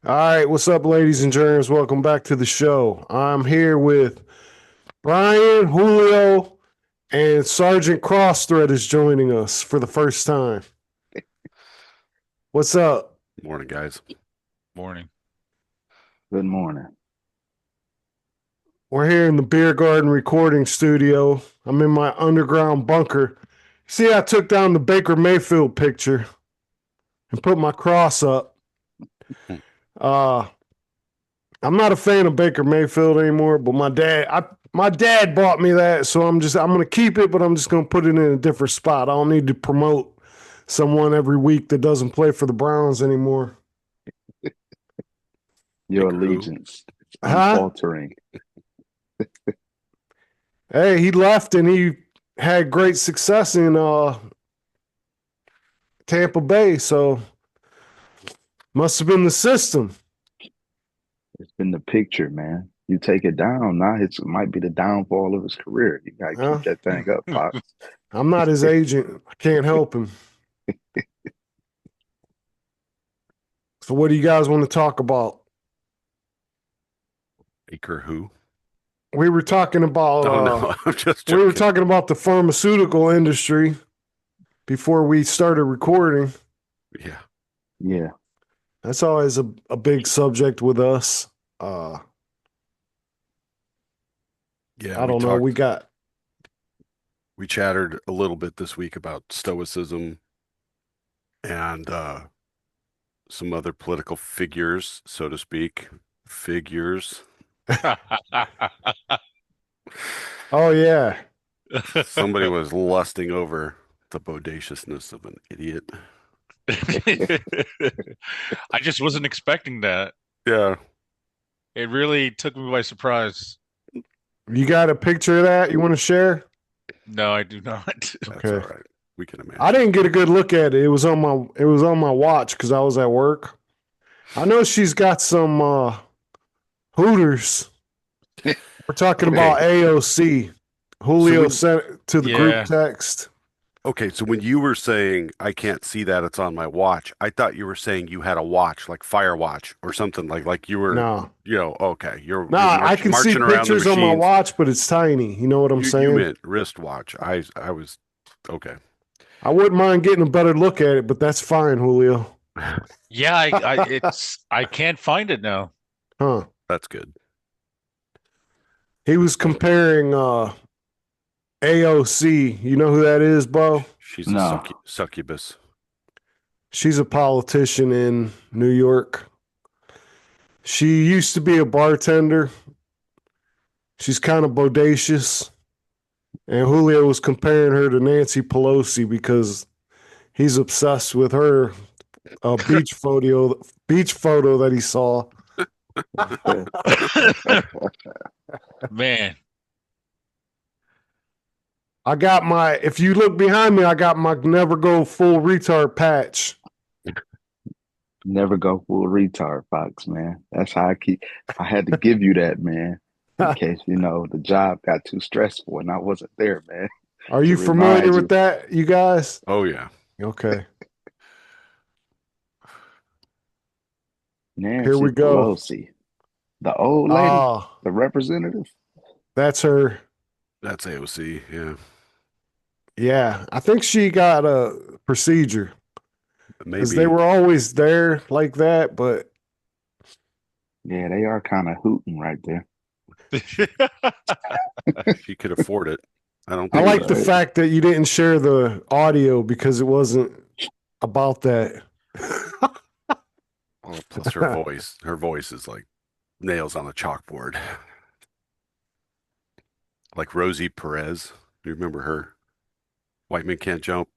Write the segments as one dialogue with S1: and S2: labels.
S1: All right, what's up, ladies and germs? Welcome back to the show. I'm here with Brian, Julio, and Sergeant Crossthread is joining us for the first time. What's up?
S2: Morning, guys.
S3: Morning.
S4: Good morning.
S1: We're here in the beer garden recording studio. I'm in my underground bunker. See, I took down the Baker Mayfield picture and put my cross up. Uh, I'm not a fan of Baker Mayfield anymore, but my dad bought me that, so I'm gonna keep it, but I'm just gonna put it in a different spot. I don't need to promote someone every week that doesn't play for the Browns anymore.
S4: Your
S2: Baker who?
S4: allegiance is
S1: Huh?
S4: unfaltering.
S1: Hey, he left and he had great success in Tampa Bay, so must have been the system.
S4: It's been the picture, man. You take it down, now it might be the downfall of his career. You gotta
S1: Huh?
S4: keep that thing up, Fox.
S1: I'm not his agent. I can't help him. So what do you guys want to talk about?
S2: Baker who?
S1: We were talking about
S2: Oh no, I'm just
S1: we were
S2: joking.
S1: talking about the pharmaceutical industry before we started recording.
S2: Yeah.
S4: Yeah.
S1: That's always a big subject with us.
S2: Yeah,
S1: I don't know.
S2: We chattered a little bit this week about Stoicism and some other political figures, so to speak. Figures.
S1: Oh yeah.
S2: Somebody was lusting over the bodaciousness of an idiot.
S3: I just wasn't expecting that.
S2: Yeah.
S3: It really took me by surprise.
S1: You got a picture of that you want to share?
S3: No, I do not.
S2: That's
S1: Okay.
S2: all right. We can imagine.
S1: I didn't get a good look at it. It was on my watch because I was at work. I know she's got some hooters. We're talking
S2: Okay.
S1: about AOC. Julio
S2: when-
S1: sent it to the group
S3: Yeah.
S1: text.
S2: Okay, so when you were saying I can't see that it's on my watch, I thought you were saying you had a watch, like Firewatch or something like you were,
S1: No.
S2: okay, you're
S1: I can see
S2: marching around the
S1: pictures on my
S2: machines.
S1: watch, but it's tiny. You know what I'm
S2: You
S1: saying?
S2: meant wristwatch. I was okay.
S1: I wouldn't mind getting a better look at it, but that's fine, Julio.
S3: Yeah, I can't find it now.
S1: Huh.
S2: That's good.
S1: He was comparing AOC. You know who that is, Bo?
S2: She's
S4: No.
S2: a succubus.
S1: She's a politician in New York. She used to be a bartender. She's kind of bodacious. And Julio was comparing her to Nancy Pelosi because he's obsessed with her beach photo that he saw.
S3: Man,
S1: If you look behind me, I got my never go full retard patch.
S4: Never go full retard, Fox, man. That's how I had to give you that, man. In case, the job got too stressful and I wasn't there, man.
S1: Are
S4: To
S1: you familiar
S4: remind
S1: with
S4: you.
S1: that, you guys?
S2: Oh yeah.
S1: Okay.
S4: Nancy
S1: Here we go.
S4: Pelosi. The old lady,
S1: Ah,
S4: the representative.
S1: that's her.
S2: That's AOC. Yeah.
S1: Yeah, I think she got a procedure because
S2: Maybe
S1: they were always there like that. But
S4: Yeah, they are kind of hooting right there.
S2: she could afford it. I don't
S1: I
S2: think
S1: like the
S4: Right.
S1: fact that you didn't share the audio because it wasn't about that.
S2: well, plus her voice. Her voice is like nails on a chalkboard. Like Rosie Perez. Do you remember her? White Men Can't Jump.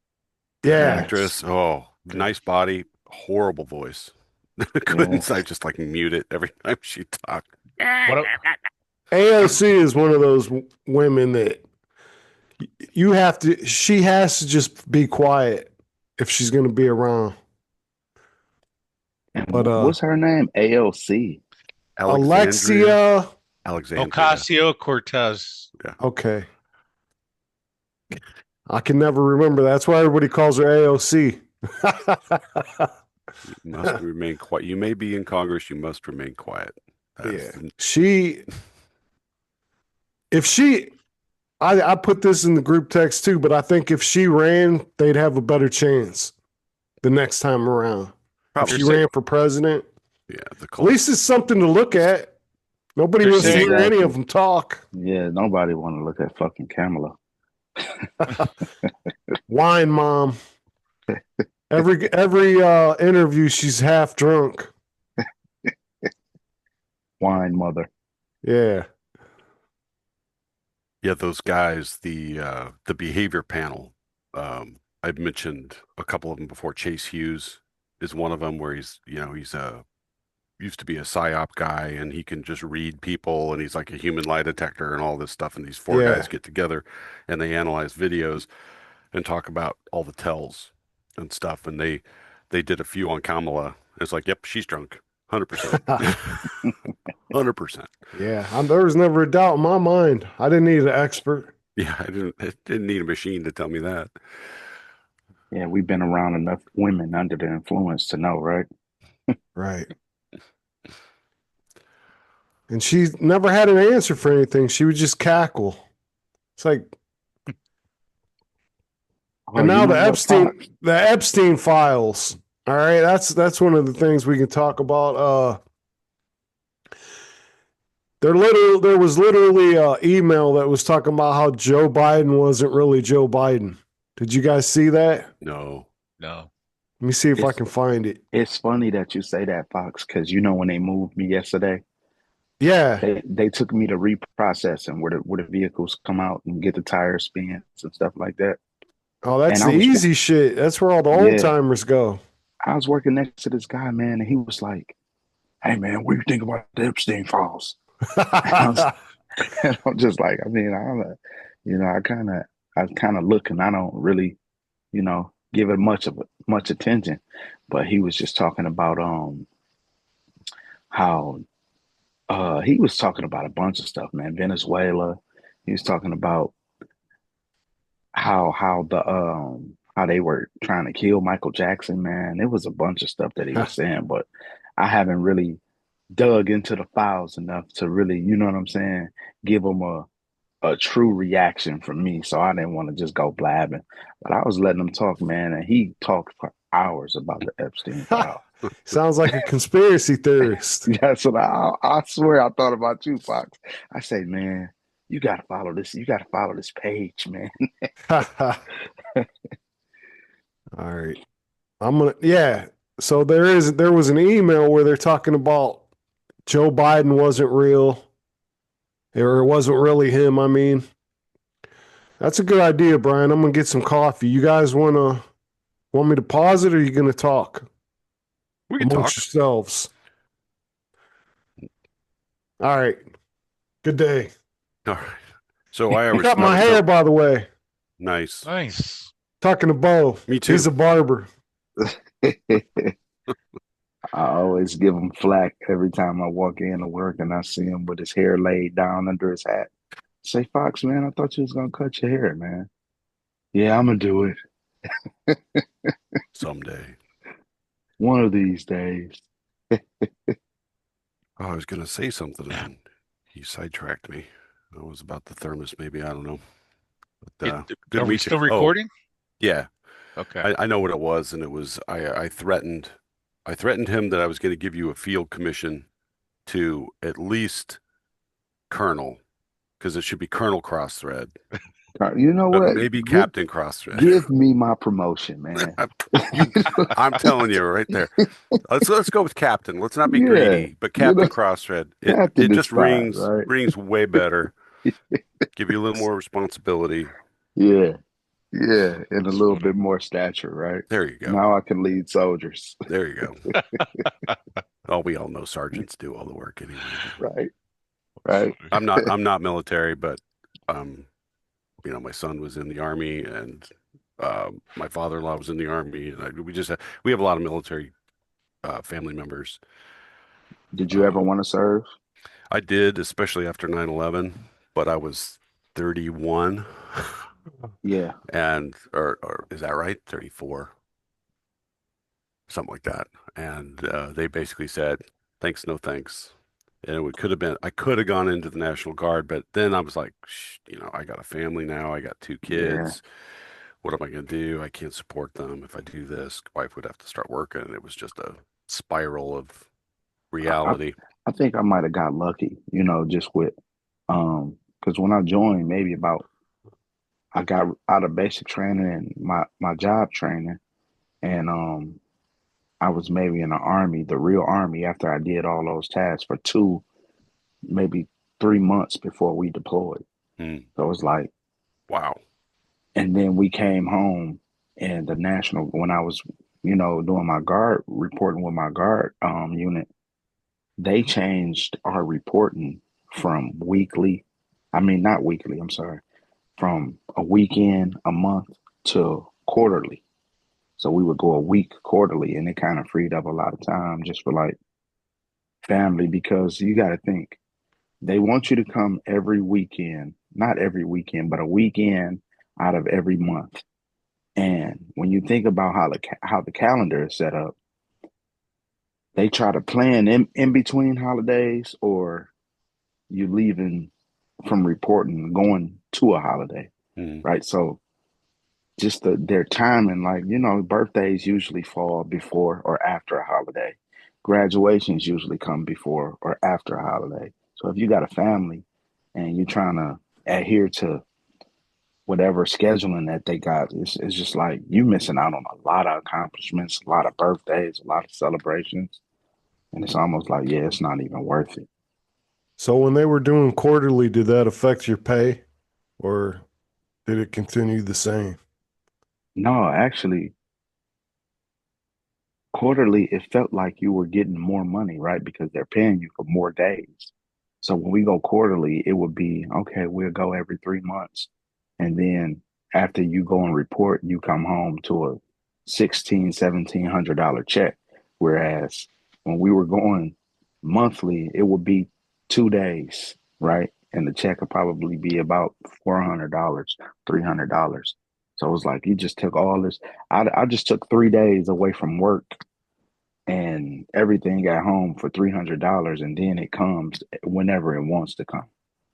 S1: Yeah.
S2: Actress. Oh, nice body, horrible voice. Couldn't I just like mute it every time she talked?
S3: what?
S1: AOC is one of those women that she has to just be quiet if she's going to be around.
S4: And
S1: But
S4: what's her name? AOC.
S1: Alexia.
S2: Alexandria.
S3: Ocasio-Cortez.
S1: Okay. I can never remember. That's why everybody calls her AOC.
S2: You must remain quiet. You may be in Congress. You must remain quiet.
S1: Yeah. I put this in the group text too, but I think if she ran, they'd have a better chance the next time around.
S2: Probably.
S1: If she ran for president,
S2: Yeah,
S1: at least it's something to look at. Nobody
S3: They're
S1: wants to
S3: saying-
S1: hear any of them talk.
S4: Yeah, nobody want to look at fucking Kamala.
S1: Wine mom. Every interview, she's half drunk.
S4: Wine mother.
S1: Yeah.
S2: Yeah, those guys, the behavior panel. I've mentioned a couple of them before. Chase Hughes is one of them, where he's used to be a psyop guy, and he can just read people, and he's like a human lie detector and all this stuff. And these four guys get together and they analyze videos and talk about all the tells and stuff. And they did a few on Kamala. It's like, yep, she's drunk, 100%, 100%.
S1: Yeah, there was never a doubt in my mind. I didn't need an expert.
S2: Yeah, I didn't need a machine to tell me that.
S4: Yeah, we've been around enough women under the influence to know, right?
S1: Right. And she never had an answer for anything. She would just cackle. It's like, and now the Epstein files. All right, that's one of the things we can talk about. There was literally an email that was talking about how Joe Biden wasn't really Joe Biden. Did you guys see that?
S2: No.
S3: No.
S1: Let me see if I can find it.
S4: It's funny that you say that, Fox, because when they moved me yesterday,
S1: Yeah.
S4: they took me to reprocessing where the vehicles come out and get the tires spins and stuff like that.
S1: Oh, that's
S4: And
S1: the easy shit. That's where all the old timers go.
S4: I was working next to this guy, man, and he was like, "Hey, man, what do you think about the Epstein files?" And I'm just like, I mean, I kind of look, and I don't really, give it much attention. But he was just talking about how he was talking about a bunch of stuff, man. Venezuela. He was talking about how they were trying to kill Michael Jackson, man. It was a bunch of stuff that he was saying, but I haven't really dug into the files enough to really, you know what I'm saying, give him a true reaction from me. So I didn't want to just go blabbing, but I was letting him talk, man, and he talked for hours about the Epstein file.
S1: Sounds like a conspiracy theorist.
S4: That's what I swear I thought about you, Fox. I say, man, you got to follow this. You got to follow this page, man.
S1: All right. Yeah. So there was an email where they're talking about Joe Biden wasn't real, or it wasn't really him. I mean, that's a good idea, Brian. I'm gonna get some coffee. You guys want me to pause it, or are you gonna talk?
S2: We can
S1: amongst
S2: talk
S1: yourselves. All right. Good day.
S2: All right. So I
S1: I got my hair, by the way.
S2: Nice.
S1: Talking to Bo.
S2: Me too.
S1: He's a barber.
S4: I always give him flack every time I walk in to work and I see him with his hair laid down under his hat. Say, Fox, man, I thought you was gonna cut your hair, man. Yeah, I'm gonna do it.
S2: Someday.
S4: One of these days.
S2: I was gonna say something and he sidetracked me. It was about the thermos, maybe. I don't know. But,
S3: are we still recording?
S2: Yeah.
S3: Okay.
S2: I know what it was, and it was I threatened him that I was going to give you a field commission to at least Colonel, because it should be Colonel Crossthread.
S4: You know what?
S2: Maybe Captain Crossthread.
S4: Give me my promotion, man.
S2: I'm telling you right there. Let's go with Captain. Let's not be greedy, but Captain Crossthread. It just rings way better. Give you a little more responsibility.
S4: Yeah. Yeah, and a little bit more stature, right?
S2: There you go.
S4: Now I can lead soldiers.
S2: There you go. Oh, we all know sergeants do all the work anyway.
S4: Right.
S2: I'm not military, but my son was in the Army, and my father-in-law was in the Army, and we have a lot of military family members.
S4: Did you ever want to serve?
S2: I did, especially after 9/11, but I was 31.
S4: Yeah.
S2: And or is that right? 34. something like that. And they basically said, thanks, no thanks. And I could have gone into the National Guard, but then I was like, I got a family now. I got two
S4: Yeah.
S2: kids. What am I going to do? I can't support them. If I do this, wife would have to start working. And it was just a spiral of
S4: I,
S2: reality.
S4: I think I might have got lucky, just with because when I joined, maybe about I got out of basic training and my job training, and I was maybe in the army, the real army, after I did all those tasks for 2, maybe 3 months before we deployed.
S2: Mm,
S4: So it's like,
S2: wow.
S4: and then we came home, and the national when I was, doing my guard reporting with my guard unit, they changed our reporting from weekly. I mean, not weekly. I'm sorry, from a weekend, a month to quarterly. So we would go a week quarterly, and it kind of freed up a lot of time just for like family because you got to think they want you to come every weekend, not every weekend, but a weekend out of every month. And when you think about how the calendar is set up, they try to plan in between holidays or you leaving from reporting going to a holiday,
S2: Mm,
S4: right? So just their timing, like birthdays usually fall before or after a holiday. Graduations usually come before or after a holiday. So if you got a family and you're trying to adhere to whatever scheduling that they got, it's just like you missing out on a lot of accomplishments, a lot of birthdays, a lot of celebrations, and it's almost like it's not even worth it.
S1: So when they were doing quarterly, did that affect your pay or did it continue the same?
S4: No, actually, quarterly, it felt like you were getting more money, right? Because they're paying you for more days. So when we go quarterly, it would be okay, we'll go every 3 months. And then after you go and report, you come home to a $1,700 check. Whereas when we were going monthly, it would be 2 days, right? And the check would probably be about $400, $300. So it was like you just took all this. I just took 3 days away from work and everything at home for $300, and then it comes whenever it wants to come.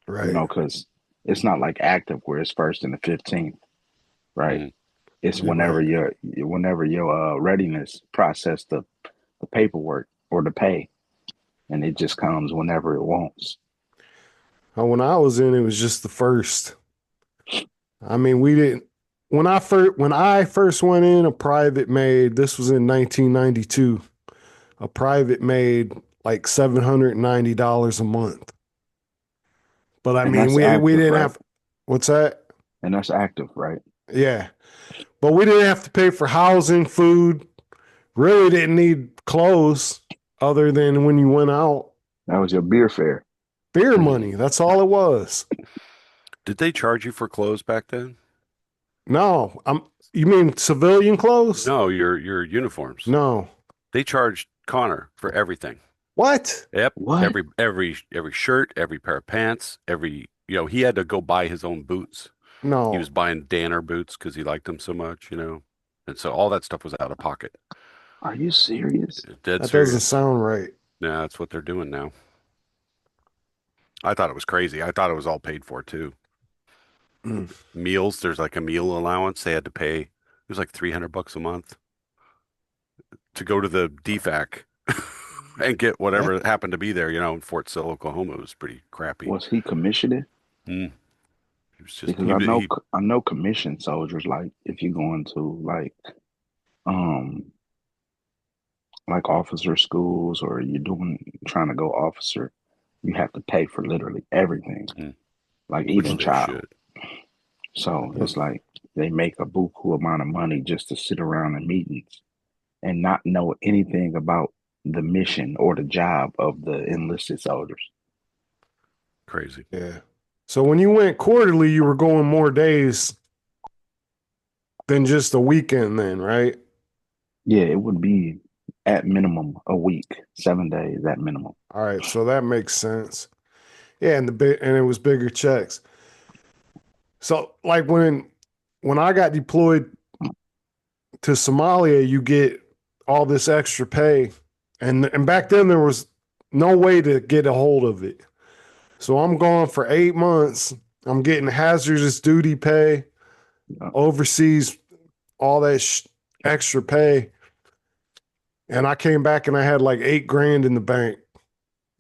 S1: Right.
S4: Because it's not like active where it's first and the 15th, right?
S2: mm.
S4: It's
S1: You're right.
S4: whenever your readiness process the paperwork or the pay, and it just comes whenever it wants.
S1: When I was in, it was just the first. I mean, we didn't. When I first went in, a private made. This was in 1992. A private made like $790 a month. But I
S4: And
S1: mean,
S4: that's
S1: we
S4: active,
S1: didn't
S4: right?
S1: have. What's that?
S4: And that's active, right?
S1: Yeah, but we didn't have to pay for housing, food. Really didn't need clothes other than when you went out.
S4: That was your beer fare.
S1: Beer money. That's all it was.
S2: Did they charge you for clothes back then?
S1: No, you mean civilian clothes?
S2: No, your uniforms.
S1: No.
S2: They charged Connor for everything.
S1: What?
S2: Yep.
S4: What?
S2: Every shirt, every pair of pants, he had to go buy his own boots. He was
S1: No.
S2: buying Danner boots because he liked them so much. And so all that stuff was out of pocket.
S4: Are you serious?
S2: Dead
S1: That doesn't
S2: serious.
S1: sound right.
S2: Yeah, that's what they're doing now. I thought it was crazy. I thought it was all paid for too.
S1: Mm.
S2: Meals, there's like a meal allowance they had to pay. It was like $300 a month to go to the DFAC and get
S1: That
S2: whatever happened to be there, in Fort Sill, Oklahoma. It was pretty crappy.
S4: Was he commissioned?
S2: Mm. It was just
S4: Because I know commissioned soldiers, like if you go into um like officer schools or you're trying to go officer, you have to pay for literally everything,
S2: mm,
S4: like
S2: which
S4: even
S2: they
S4: child.
S2: should.
S4: So
S1: mm,
S4: it's like they make a buku amount of money just to sit around in meetings and not know anything about the mission or the job of the enlisted soldiers.
S2: Crazy.
S1: yeah. So when you went quarterly, you were going more days than just a weekend then, right?
S4: Yeah, it would be at minimum a week, 7 days at minimum.
S1: All right, so that makes sense. Yeah, and it was bigger checks. So like when I got deployed to Somalia, you get all this extra pay. And back then there was no way to get a hold of it. So I'm gone for 8 months. I'm getting hazardous duty pay, overseas, all that extra pay. And I came back and I had like 8 grand in the bank.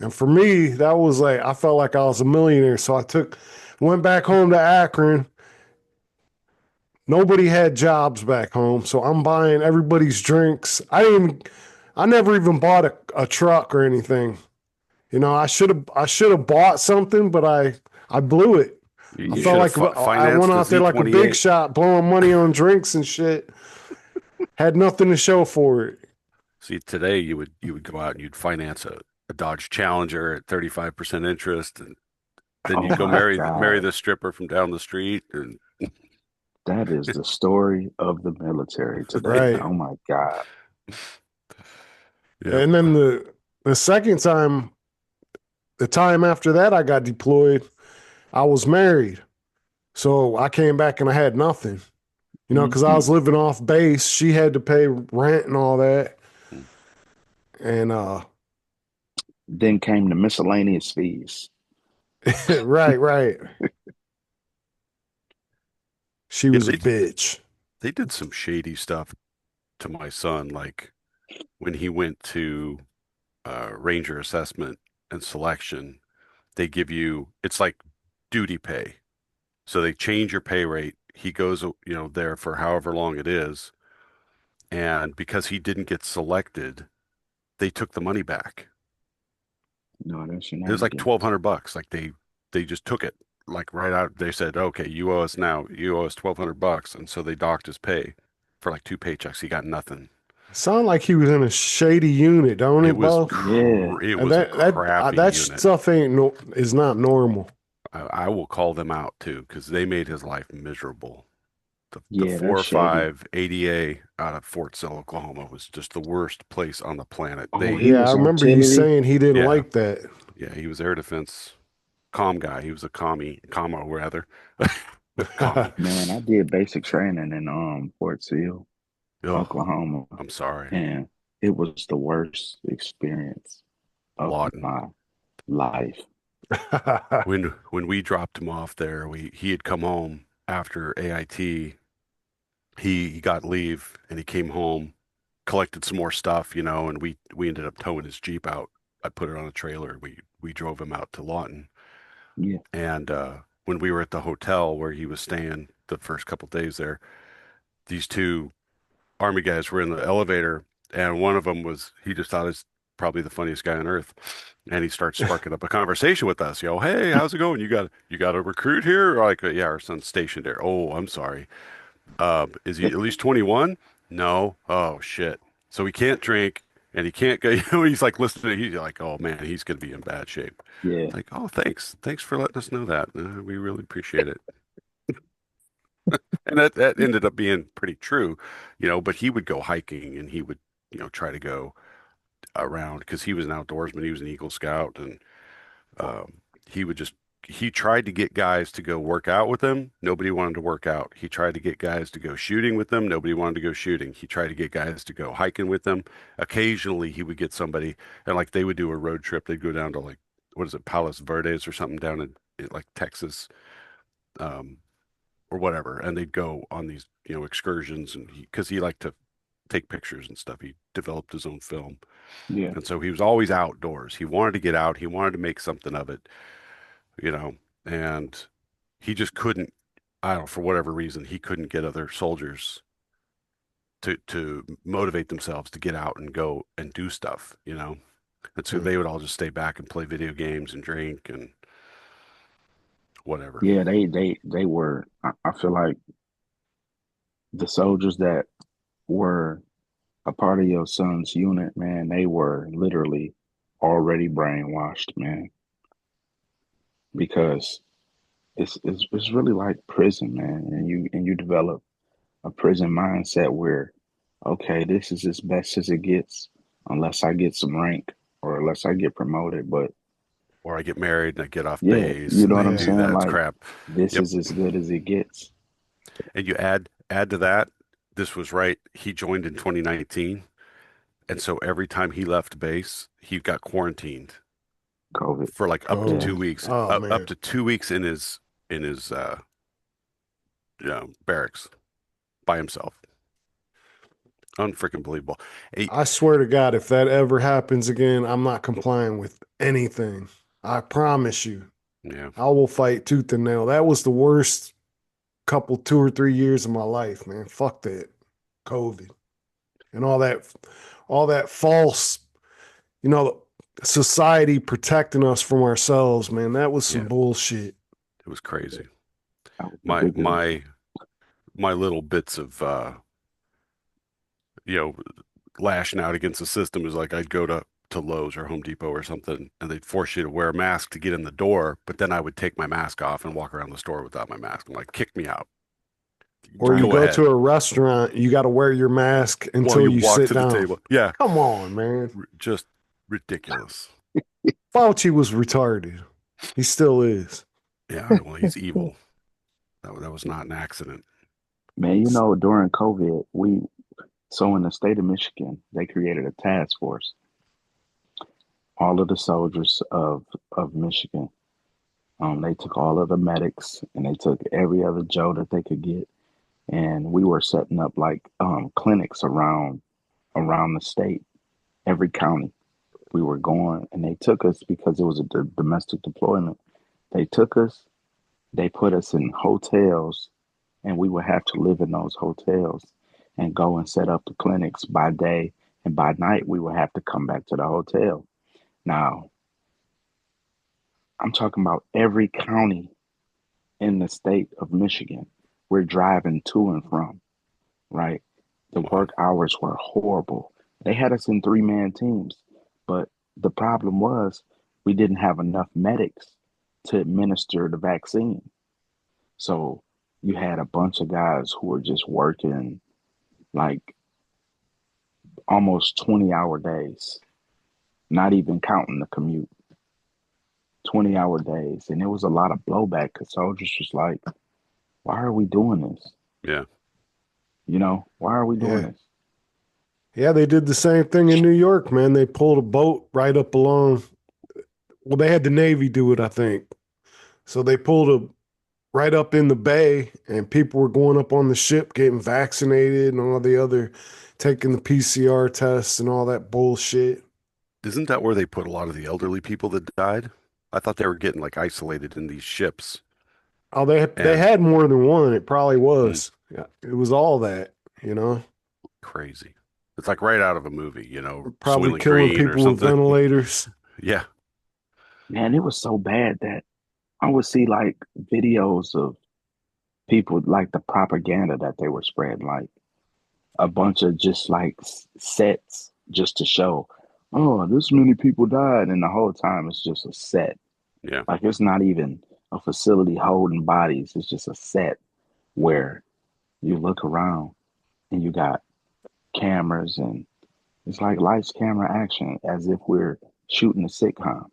S1: And for me, that was like, I felt like I was a millionaire. So went back home to Akron. Nobody had jobs back home. So I'm buying everybody's drinks. I never even bought a truck or anything. You know, I should have bought something, but I blew it.
S2: You
S1: I
S2: should
S1: felt
S2: have
S1: like I
S2: financed
S1: went
S2: the
S1: out there like a big
S2: Z28.
S1: shot, blowing money on drinks and shit. Had nothing to show for it.
S2: See, today you would go out and you'd finance a Dodge Challenger at 35% interest, and then
S4: Oh
S2: you'd go
S4: my
S2: marry
S4: God.
S2: the stripper from down the street, and
S4: That is the story of the military today.
S1: Right.
S4: Oh my God.
S2: yeah.
S1: And then the second time, the time after that I got deployed, I was married. So I came back and I had nothing. You know, because I was
S4: Mhm.
S1: living off base. She had to pay rent and all that. And
S4: Then came the miscellaneous fees.
S1: right. She
S2: Yeah,
S1: was a bitch.
S2: they did some shady stuff to my son, like when he went to Ranger assessment and selection, they give you, it's like duty pay. So they change your pay rate. He goes, there for however long it is. And because he didn't get selected, they took the money back.
S4: No, that's
S2: It was like
S4: shenanigans.
S2: $1,200. Like they just took it like right out. They said, okay, you owe us now. You owe us $1,200. And so they docked his pay for like 2 paychecks. He got nothing.
S1: Sound like he was in a shady unit, don't
S2: It
S1: it,
S2: was
S1: Bo?
S4: Yeah.
S2: it
S1: And
S2: was a crappy
S1: that
S2: unit.
S1: stuff is not normal.
S2: I will call them out too because they made his life miserable. The
S4: Yeah, that's
S2: four or
S4: shady.
S2: five ADA out of Fort Sill, Oklahoma was just the worst place on the planet.
S4: Oh, he
S1: Yeah, I
S4: was
S1: remember you
S4: artillery.
S1: saying he didn't
S2: Yeah,
S1: like that.
S2: yeah, he was air defense comm guy. He was a commo rather, commie.
S4: Man, I did basic training in Fort Sill,
S2: Oh,
S4: Oklahoma,
S2: I'm sorry,
S4: and it was the worst experience of
S2: Lawton.
S4: my life.
S2: When we dropped him off there, he had come home after AIT. He got leave and he came home, collected some more stuff, and we ended up towing his Jeep out. I put it on a trailer. We drove him out to Lawton.
S4: Yeah.
S2: And when we were at the hotel where he was staying the first couple days there, these two Army guys were in the elevator, and one of them he just thought he's probably the funniest guy on earth. And he starts sparking up a conversation with us. Hey, how's it going? You got a recruit here? Like, yeah, our son's stationed there. Oh, I'm sorry. Is he at least 21? No. Oh shit. So he can't drink and he can't go. He's like listening. He's like, oh man, he's gonna be in bad shape.
S4: Yeah.
S2: It's like, oh, thanks for letting us know that. We really appreciate it. And that ended up being pretty true, But he would go hiking and he would, try to go around because he was an outdoorsman. He was an Eagle Scout, and he would just he tried to get guys to go work out with him. Nobody wanted to work out. He tried to get guys to go shooting with him. Nobody wanted to go shooting. He tried to get guys to go hiking with him. Occasionally, he would get somebody, and like they would do a road trip. They'd go down to like what is it, Palos Verdes or something down in like Texas, um, or whatever, and they'd go on these excursions, and because he liked to take pictures and stuff, he developed his own film,
S4: Yeah.
S2: and so he was always outdoors. He wanted to get out. He wanted to make something of it, you know, and he just couldn't, I don't know, for whatever reason, he couldn't get other soldiers to motivate themselves to get out and go and do stuff. And so they would all just stay back and play video games and drink and whatever.
S4: Yeah, they were. I feel like the soldiers that were a part of your son's unit, man, they were literally already brainwashed, man, because it's really like prison, man, and you develop a prison mindset where, okay, this is as best as it gets, unless I get some rank or unless I get promoted. But
S2: Or I get married and I get off
S4: yeah,
S2: base
S4: you
S2: and
S4: know what
S2: I
S4: I'm
S2: do
S1: Yeah.
S4: saying?
S2: that
S4: Like
S2: crap.
S4: this
S2: Yep.
S4: is as good as it gets.
S2: And you add to that, this was right. He joined in 2019. And so every time he left base, he got quarantined
S4: COVID.
S2: for like up to
S1: Oh,
S2: 2 weeks.
S1: oh
S2: Up
S1: man.
S2: to 2 weeks in his barracks by himself. Unfreaking believable.
S1: I swear to God, if that ever happens again, I'm not complying with anything. I promise you.
S2: Yeah.
S1: I will fight tooth and nail. That was the worst couple 2 or 3 years of my life, man. Fuck that. COVID. And all that false, you know, society protecting us from ourselves, man. That was some
S2: Yeah.
S1: bullshit.
S2: It was crazy.
S4: That was the
S2: My
S4: biggest.
S2: my little bits of you know, lashing out against the system is like I'd go to Lowe's or Home Depot or something, and they'd force you to wear a mask to get in the door, but then I would take my mask off and walk around the store without my mask. I'm like, kick me out.
S1: Or you
S2: Go
S1: go
S2: ahead.
S1: to a restaurant, you got to wear your mask
S2: While
S1: until you
S2: walk
S1: sit
S2: to the
S1: down.
S2: table. Yeah.
S1: Come on, man.
S2: Just ridiculous.
S1: Fauci was retarded. He still is.
S2: Yeah, well, he's evil. That was not an accident.
S4: Man, you know, during COVID, so in the state of Michigan, they created a task force. All of the soldiers of Michigan, they took all of the medics and they took every other Joe that they could get, and we were setting up like clinics around the state, every county. We were going, and they took us because it was a domestic deployment. They took us, they put us in hotels, and we would have to live in those hotels and go and set up the clinics by day, and by night we would have to come back to the hotel. Now, I'm talking about every county in the state of Michigan. We're driving to and from, right? The
S2: Wow.
S4: work hours were horrible. They had us in three-man teams, but the problem was we didn't have enough medics to administer the vaccine. So you had a bunch of guys who were just working like almost 20-hour days, not even counting the commute. 20-hour days. And there was a lot of blowback because soldiers was like, why are we doing this?
S2: Yeah.
S4: You know, why are we doing
S1: Yeah.
S4: this?
S1: Yeah, they did the same thing in New York, man. They pulled a boat right up along. Well, they had the Navy do it, I think. So they pulled a right up in the bay, and people were going up on the ship getting vaccinated and all the other, taking the PCR tests and all that bullshit.
S2: Isn't that where they put a lot of the elderly people that died? I thought they were getting like isolated in these ships.
S1: Oh, they
S2: And
S1: had more than one. It probably was. Yeah, it was all that, you know.
S2: crazy. It's like right out of a movie, you know,
S1: Probably
S2: Soylent
S1: killing
S2: Green or
S1: people with
S2: something.
S1: ventilators.
S2: Yeah.
S4: Man, it was so bad that I would see like videos of people, like the propaganda that they were spreading, like a bunch of just like sets just to show, oh, this many people died. And the whole time it's just a set.
S2: Yeah.
S4: Like it's not even a facility holding bodies. It's just a set where you look around and you got cameras, and it's like lights, camera, action, as if we're shooting a sitcom,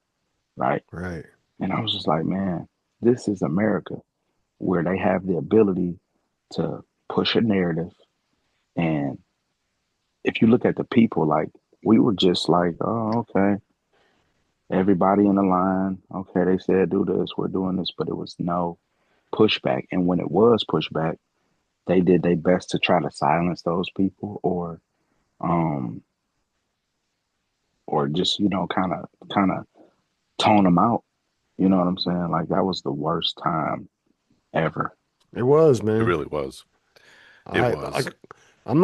S4: right?
S1: Right.
S4: And I was just like, man, this is America, where they have the ability to push a narrative. And if you look at the people, like we were just like, oh, okay, everybody in the line, okay, they said do this, we're doing this, but it was no pushback. And when it was pushback, they did their best to try to silence those people, um or just, you know, kind of tone them out. You know what I'm saying? Like that was the worst time ever.
S1: It was,
S2: It
S1: man.
S2: really was. It was.
S1: I'm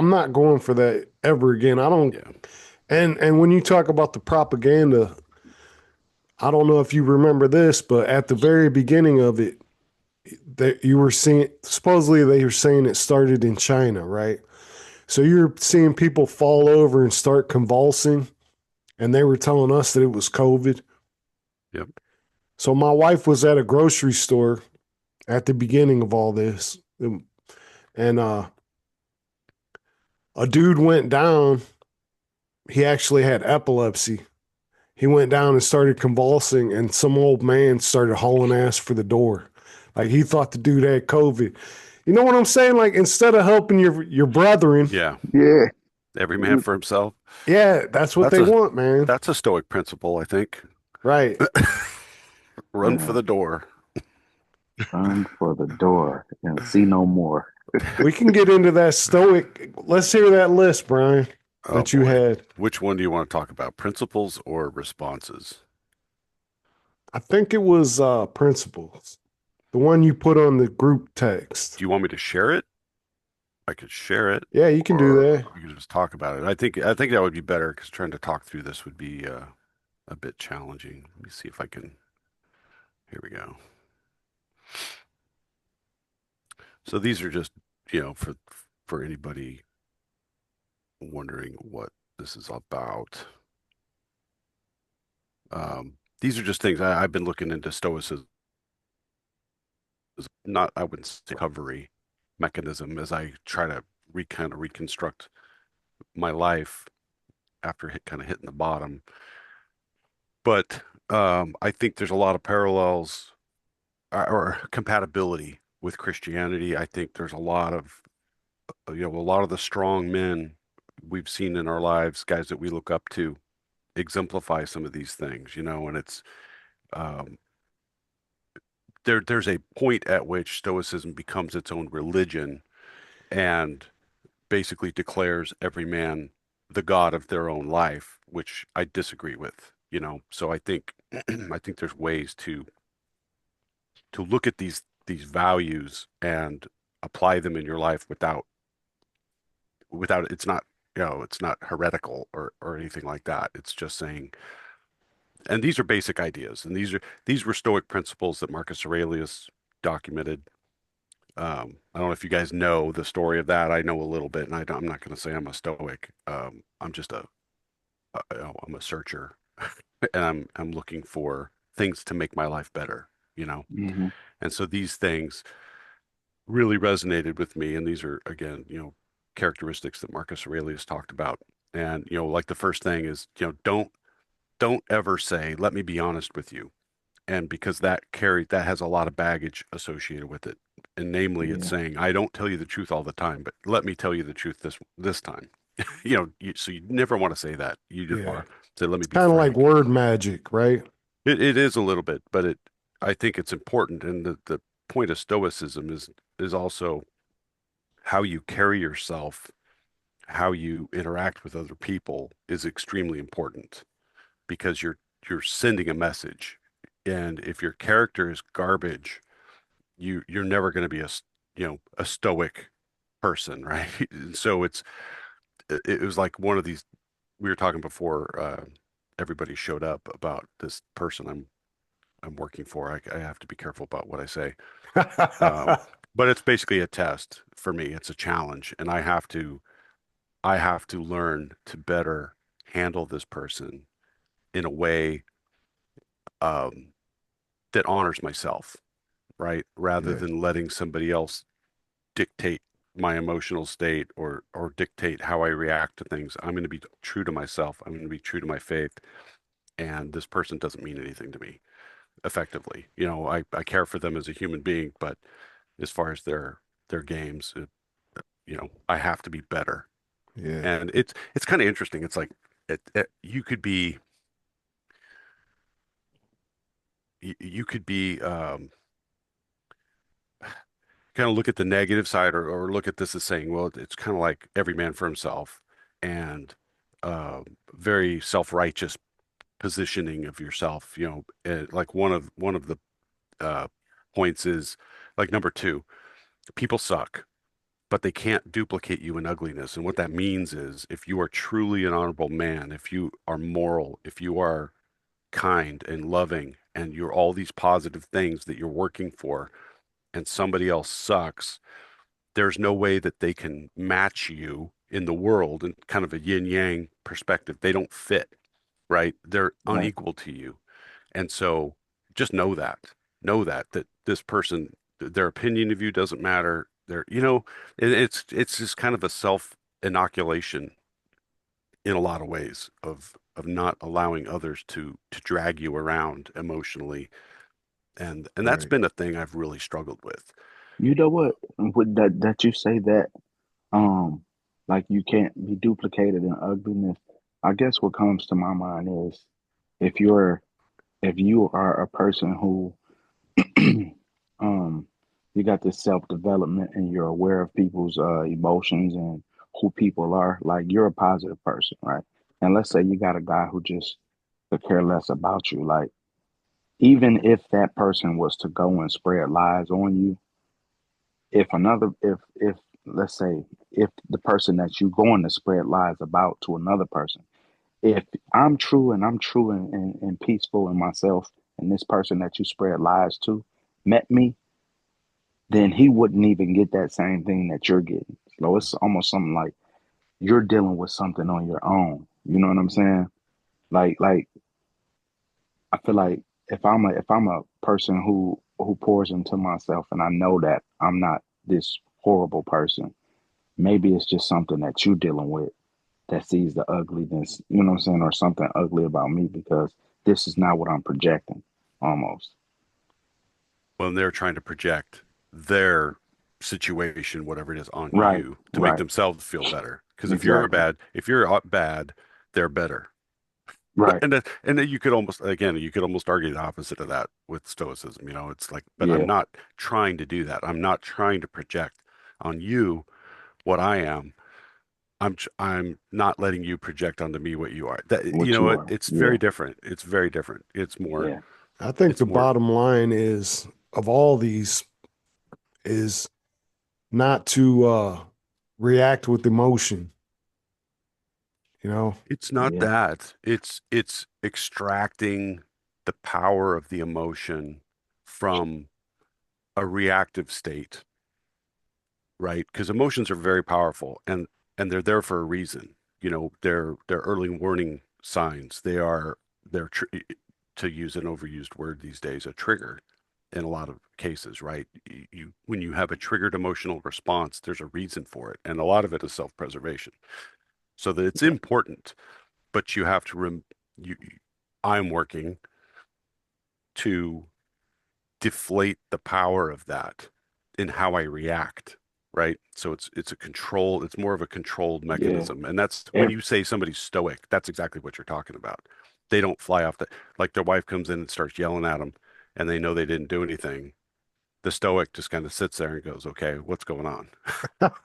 S1: not going for that ever again. I don't.
S2: Yeah.
S1: And when you talk about the propaganda, I don't know if you remember this, but at the very beginning of it, that you were seeing, supposedly they were saying it started in China, right? So you're seeing people fall over and start convulsing, and they were telling us that it was COVID.
S2: Yep.
S1: So my wife was at a grocery store at the beginning of all this, and a dude went down. He actually had epilepsy. He went down and started convulsing, and some old man started hauling ass for the door. Like he thought the dude had COVID. You know what I'm saying? Like instead of helping your brethren,
S2: Yeah.
S4: Yeah.
S2: Every man for himself.
S1: Yeah, that's what
S2: That's
S1: they
S2: a
S1: want, man.
S2: that's a Stoic principle, I think.
S1: Right.
S2: Run for
S4: Yeah,
S2: the door.
S4: run for the door and see no more.
S1: We can get into that stoic. Let's hear that list, Brian,
S2: Oh
S1: that you
S2: boy.
S1: had.
S2: Which one do you want to talk about? Principles or responses?
S1: I think it was principles. The one you put on the group text.
S2: Do you want me to share it? I could share it,
S1: Yeah, you can do
S2: or
S1: that.
S2: we could just talk about it. I think that would be better because trying to talk through this would be a bit challenging. Let me see if I can. Here we go. So these are just, for anybody wondering what this is about. These are just things I've been looking into Stoicism. Not, I wouldn't say recovery mechanism as I try to kind of reconstruct my life after kind of hitting the bottom. But I think there's a lot of parallels or compatibility with Christianity. I think there's a lot of, a lot of the strong men we've seen in our lives, guys that we look up to, exemplify some of these things, and it's um, there's a point at which Stoicism becomes its own religion and basically declares every man the god of their own life, which I disagree with, So I think I think there's ways to look at these values and apply them in your life without it's not it's not heretical or anything like that. It's just saying, and these are basic ideas, and these were Stoic principles that Marcus Aurelius documented. I don't know if you guys know the story of that. I know a little bit, and I'm not going to say I'm a Stoic. I'm just I'm a searcher, and I'm looking for things to make my life better, you know.
S4: Hmm.
S2: And so these things really resonated with me, and these are again, characteristics that Marcus Aurelius talked about. And like the first thing is, don't ever say, "Let me be honest with you," and because that has a lot of baggage associated with it. And namely, it's
S4: Yeah,
S2: saying, "I don't tell you the truth all the time, but let me tell you the truth this time." So you never want to say that. You just
S1: Yeah.
S2: want to say, "Let me
S1: It's
S2: be
S1: kind of like
S2: frank."
S1: word magic, right?
S2: It is a little bit, but I think it's important. And the point of Stoicism is also how you carry yourself, how you interact with other people is extremely important because you're sending a message. And if your character is garbage, you're never going to be a stoic person, right? And so it was like one of these we were talking before everybody showed up about this person I'm working for. I have to be careful about what I say. Um, but it's basically a test for me. It's a challenge, and I have to learn to better handle this person in a way um, that honors myself, right? Rather
S1: Yeah.
S2: than letting somebody else dictate my emotional state or dictate how I react to things. I'm going to be true to myself. I'm going to be true to my faith, and this person doesn't mean anything to me effectively. I care for them as a human being, but as far as their games, I have to be better.
S1: Yeah.
S2: And it's kind of interesting. It's like you could be you could be kind of look at the negative side or look at this as saying, well, it's kind of like every man for himself and very self-righteous positioning of yourself. Like one of the uh, points is like number two, people suck, but they can't duplicate you in ugliness. And what that means is if you are truly an honorable man, if you are moral, if you are kind and loving, and you're all these positive things that you're working for, and somebody else sucks, there's no way that they can match you in the world in kind of a yin yang perspective. They don't fit, right? They're
S4: right.
S2: unequal to you. And so just know that this person, their opinion of you doesn't matter. It's just kind of a self inoculation in a lot of ways of not allowing others to drag you around emotionally. And that's
S1: Right.
S2: been a thing I've really struggled with.
S4: You know what? With that you say that, um, like you can't be duplicated in ugliness. I guess what comes to my mind is if you're if you are a person who um you got this self development and you're aware of people's emotions and who people are, like you're a positive person, right? And let's say you got a guy who just could care less about you, like even if that person was to go and spread lies on you, if let's say if the person that you going to spread lies about to another person, if I'm true and peaceful in myself, and this person that you spread lies to met me, then he wouldn't even get that same thing that you're getting. So it's almost something like you're dealing with something on your own. You know what I'm saying? Like I feel like if I'm a person who pours into myself and I know that I'm not this horrible person, maybe it's just something that you're dealing with that sees the ugliness, you know what I'm saying, or something ugly about me because this is not what I'm projecting almost.
S2: When they're trying to project their situation, whatever it is, on
S4: Right,
S2: you to make
S4: right,
S2: themselves feel better. Because
S4: exactly.
S2: if you're bad, they're better.
S4: Right,
S2: And then you could almost, again, you could almost argue the opposite of that with Stoicism. You know, it's like, but I'm
S4: yeah,
S2: not trying to do that. I'm not trying to project on you what I am. I'm not letting you project onto me what you are. That, you
S4: what
S2: know,
S4: you are.
S2: it's
S4: Yeah,
S2: very different. It's very different.
S4: yeah,
S1: I think
S2: It's
S1: the
S2: more,
S1: bottom line is of all these is not to react with emotion, you know.
S2: it's not
S4: yeah,
S2: that. It's extracting the power of the emotion from a reactive state, right? Because emotions are very powerful and they're there for a reason. You know, they're early warning signs. They're tr to use an overused word these days, a trigger in a lot of cases, right? You when you have a triggered emotional response, there's a reason for it, and a lot of it is self-preservation. So that it's important, but you have to you I'm working to deflate the power of that in how I react, right? So it's a control, it's more of a controlled
S4: yeah.
S2: mechanism. And that's when
S4: Ev-
S2: you say somebody's stoic, that's exactly what you're talking about. They don't fly off the like their wife comes in and starts yelling at them and they know they didn't do anything. The stoic just kind of sits there and goes, "Okay, what's going on?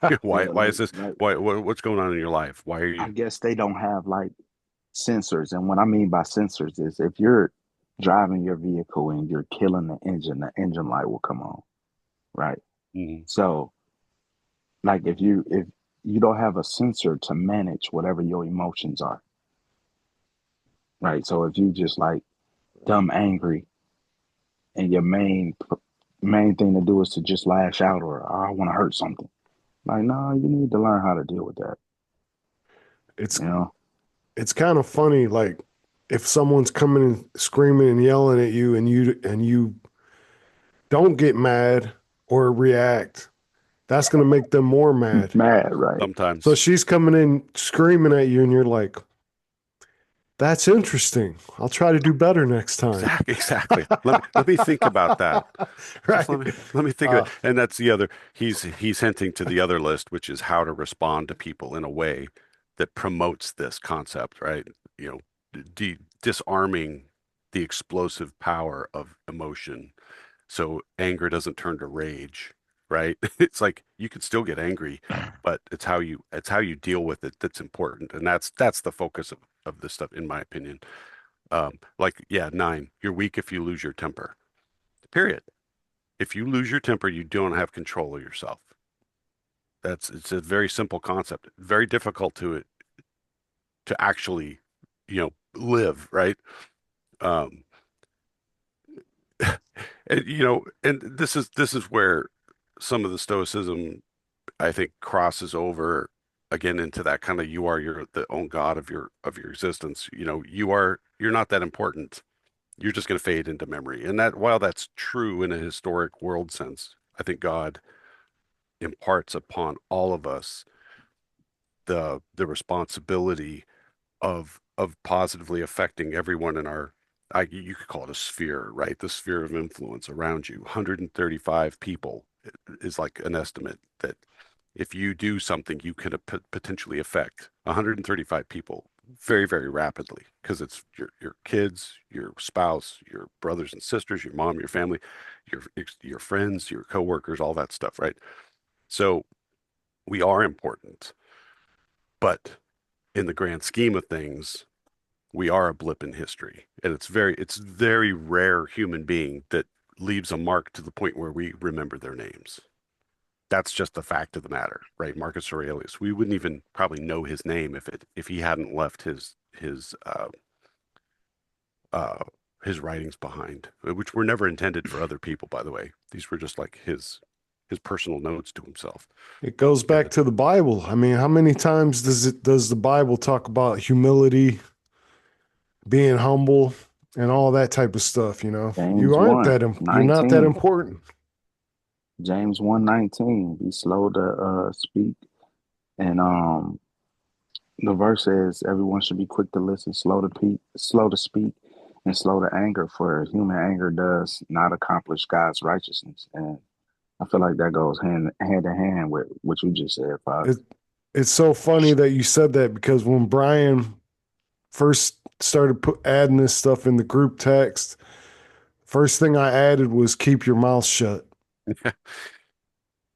S4: yeah,
S2: Why is this?
S4: like
S2: What's going on in your life? Why are
S4: I
S2: you?"
S4: guess they don't have like sensors. And what I mean by sensors is if you're driving your vehicle and you're killing the engine light will come on, right?
S2: Mhm.
S4: So like if you don't have a sensor to manage whatever your emotions are, right? So if you just like dumb angry and your main thing to do is to just lash out or oh, I want to hurt something. Like, no, you need to learn how to deal with that.
S1: it's
S4: You know?
S1: it's kind of funny, like if someone's coming and screaming and yelling at you and you don't get mad or react, that's going to make them more mad.
S4: Mad, right?
S1: So
S2: Sometimes.
S1: she's coming in screaming at you and you're like, that's interesting, I'll try to do better next time.
S2: Exactly. Let me think about that. Just
S1: Right.
S2: let me think of
S1: uh
S2: it. And that's the other. He's hinting to the other list, which is how to respond to people in a way that promotes this concept, right? You know, disarming the explosive power of emotion, so anger doesn't turn to rage, right? It's like you can still get angry, but it's how you deal with it that's important, and that's the focus of this stuff, in my opinion. Like, yeah, nine, you're weak if you lose your temper. Period. If you lose your temper, you don't have control of yourself. It's a very simple concept, very difficult to actually, live, right? Um, and and this is where some of the stoicism I think crosses over again into that kind of you are your the own god of your existence. You're not that important. You're just going to fade into memory. And that while that's true in a historic world sense, I think God imparts upon all of us the responsibility of positively affecting everyone in our you could call it a sphere, right? The sphere of influence around you. 135 people is like an estimate that if you do something, you could potentially affect 135 people very, very rapidly, because it's your kids, your spouse, your brothers and sisters, your mom, your family, your friends, your coworkers, all that stuff, right? So we are important, but in the grand scheme of things, we are a blip in history, and it's very rare human being that leaves a mark to the point where we remember their names. That's just the fact of the matter, right? Marcus Aurelius. We wouldn't even probably know his name if he hadn't left uh, his writings behind, which were never intended for other people, by the way. These were just like his personal notes to himself.
S1: It goes back to the Bible. I mean, how many times does the Bible talk about humility, being humble, and all that type of stuff? You know, you
S4: James
S1: aren't
S4: 1,
S1: that you're not that
S4: 19.
S1: important.
S4: James 1:19. Be slow to speak. And the verse says everyone should be quick to listen, slow to speak, and slow to anger, for human anger does not accomplish God's righteousness. And I feel like that goes hand in hand with what you just said,
S1: It
S4: Fox.
S1: it's so funny that you said that, because when Brian first started adding this stuff in the group text, first thing I added was keep your mouth shut.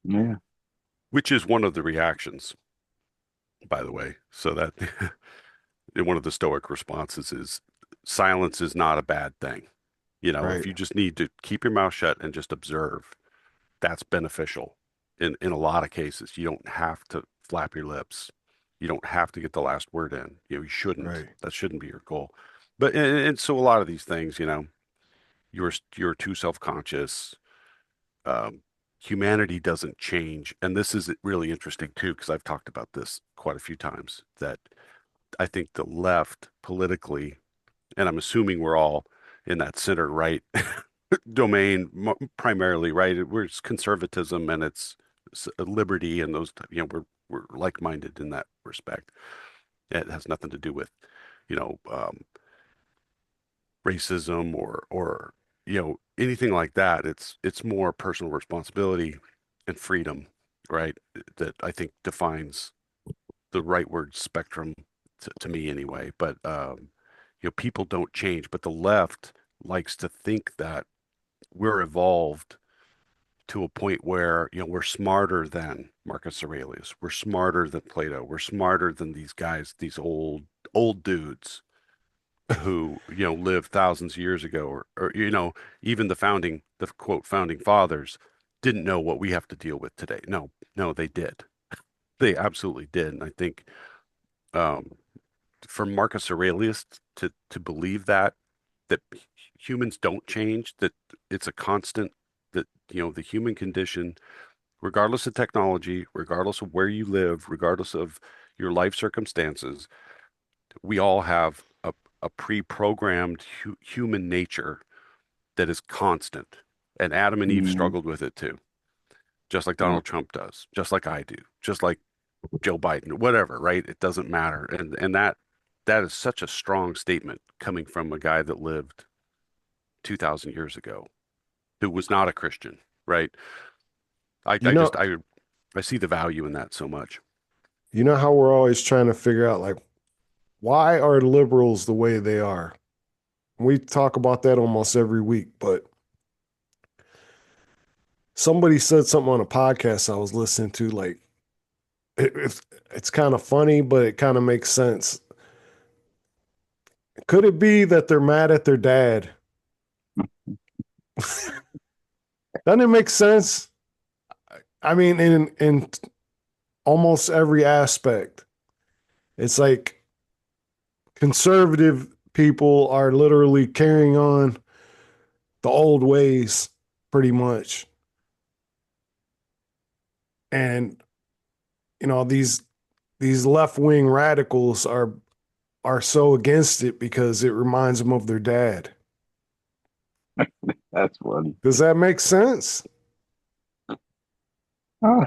S4: Yeah.
S2: Which is one of the reactions, by the way. So that one of the Stoic responses is silence is not a bad thing. You know, if
S1: Right.
S2: you just need to keep your mouth shut and just observe, that's beneficial in a lot of cases. You don't have to flap your lips. You don't have to get the last word in. You shouldn't.
S1: Right.
S2: That shouldn't be your goal. But and so a lot of these things, you're too self-conscious. Um, Humanity doesn't change, and this is really interesting too, because I've talked about this quite a few times. That I think the left politically, and I'm assuming we're all in that center right domain primarily, right? Where it's conservatism and it's liberty and those, we're like-minded in that respect. It has nothing to do with, you know, racism or anything like that. It's more personal responsibility and freedom, right? That I think defines the right word spectrum to me anyway. But people don't change, but the left likes to think that we're evolved to a point where we're smarter than Marcus Aurelius, we're smarter than Plato, we're smarter than these guys, these old dudes who lived thousands of years ago, or even the quote founding fathers didn't know what we have to deal with today. No, no, they did. They absolutely did. And I think um, for Marcus Aurelius to believe that humans don't change, that it's a constant, that the human condition, regardless of technology, regardless of where you live, regardless of your life circumstances, we all have a pre-programmed human nature that is constant. And Adam and Eve
S4: Mm,
S2: struggled with it too, just like
S4: yeah.
S2: Donald Trump does, just like I do, just like Joe Biden, whatever, right? It doesn't matter. And that is such a strong statement coming from a guy that lived 2,000 years ago, who was not a Christian, right? I,
S1: You
S2: I
S1: know,
S2: just I see the value in that so much.
S1: you know how we're always trying to figure out, like, why are liberals the way they are? We talk about that almost every week, but somebody said something on a podcast I was listening to, like, it's kind of funny, but it kind of makes sense. Could it be that they're mad at their dad? Doesn't it make sense? I mean, in almost every aspect, it's like conservative people are literally carrying on the old ways, pretty much, and these left wing radicals are so against it because it reminds them of their dad.
S4: That's funny.
S1: Does that make sense?
S4: Ah,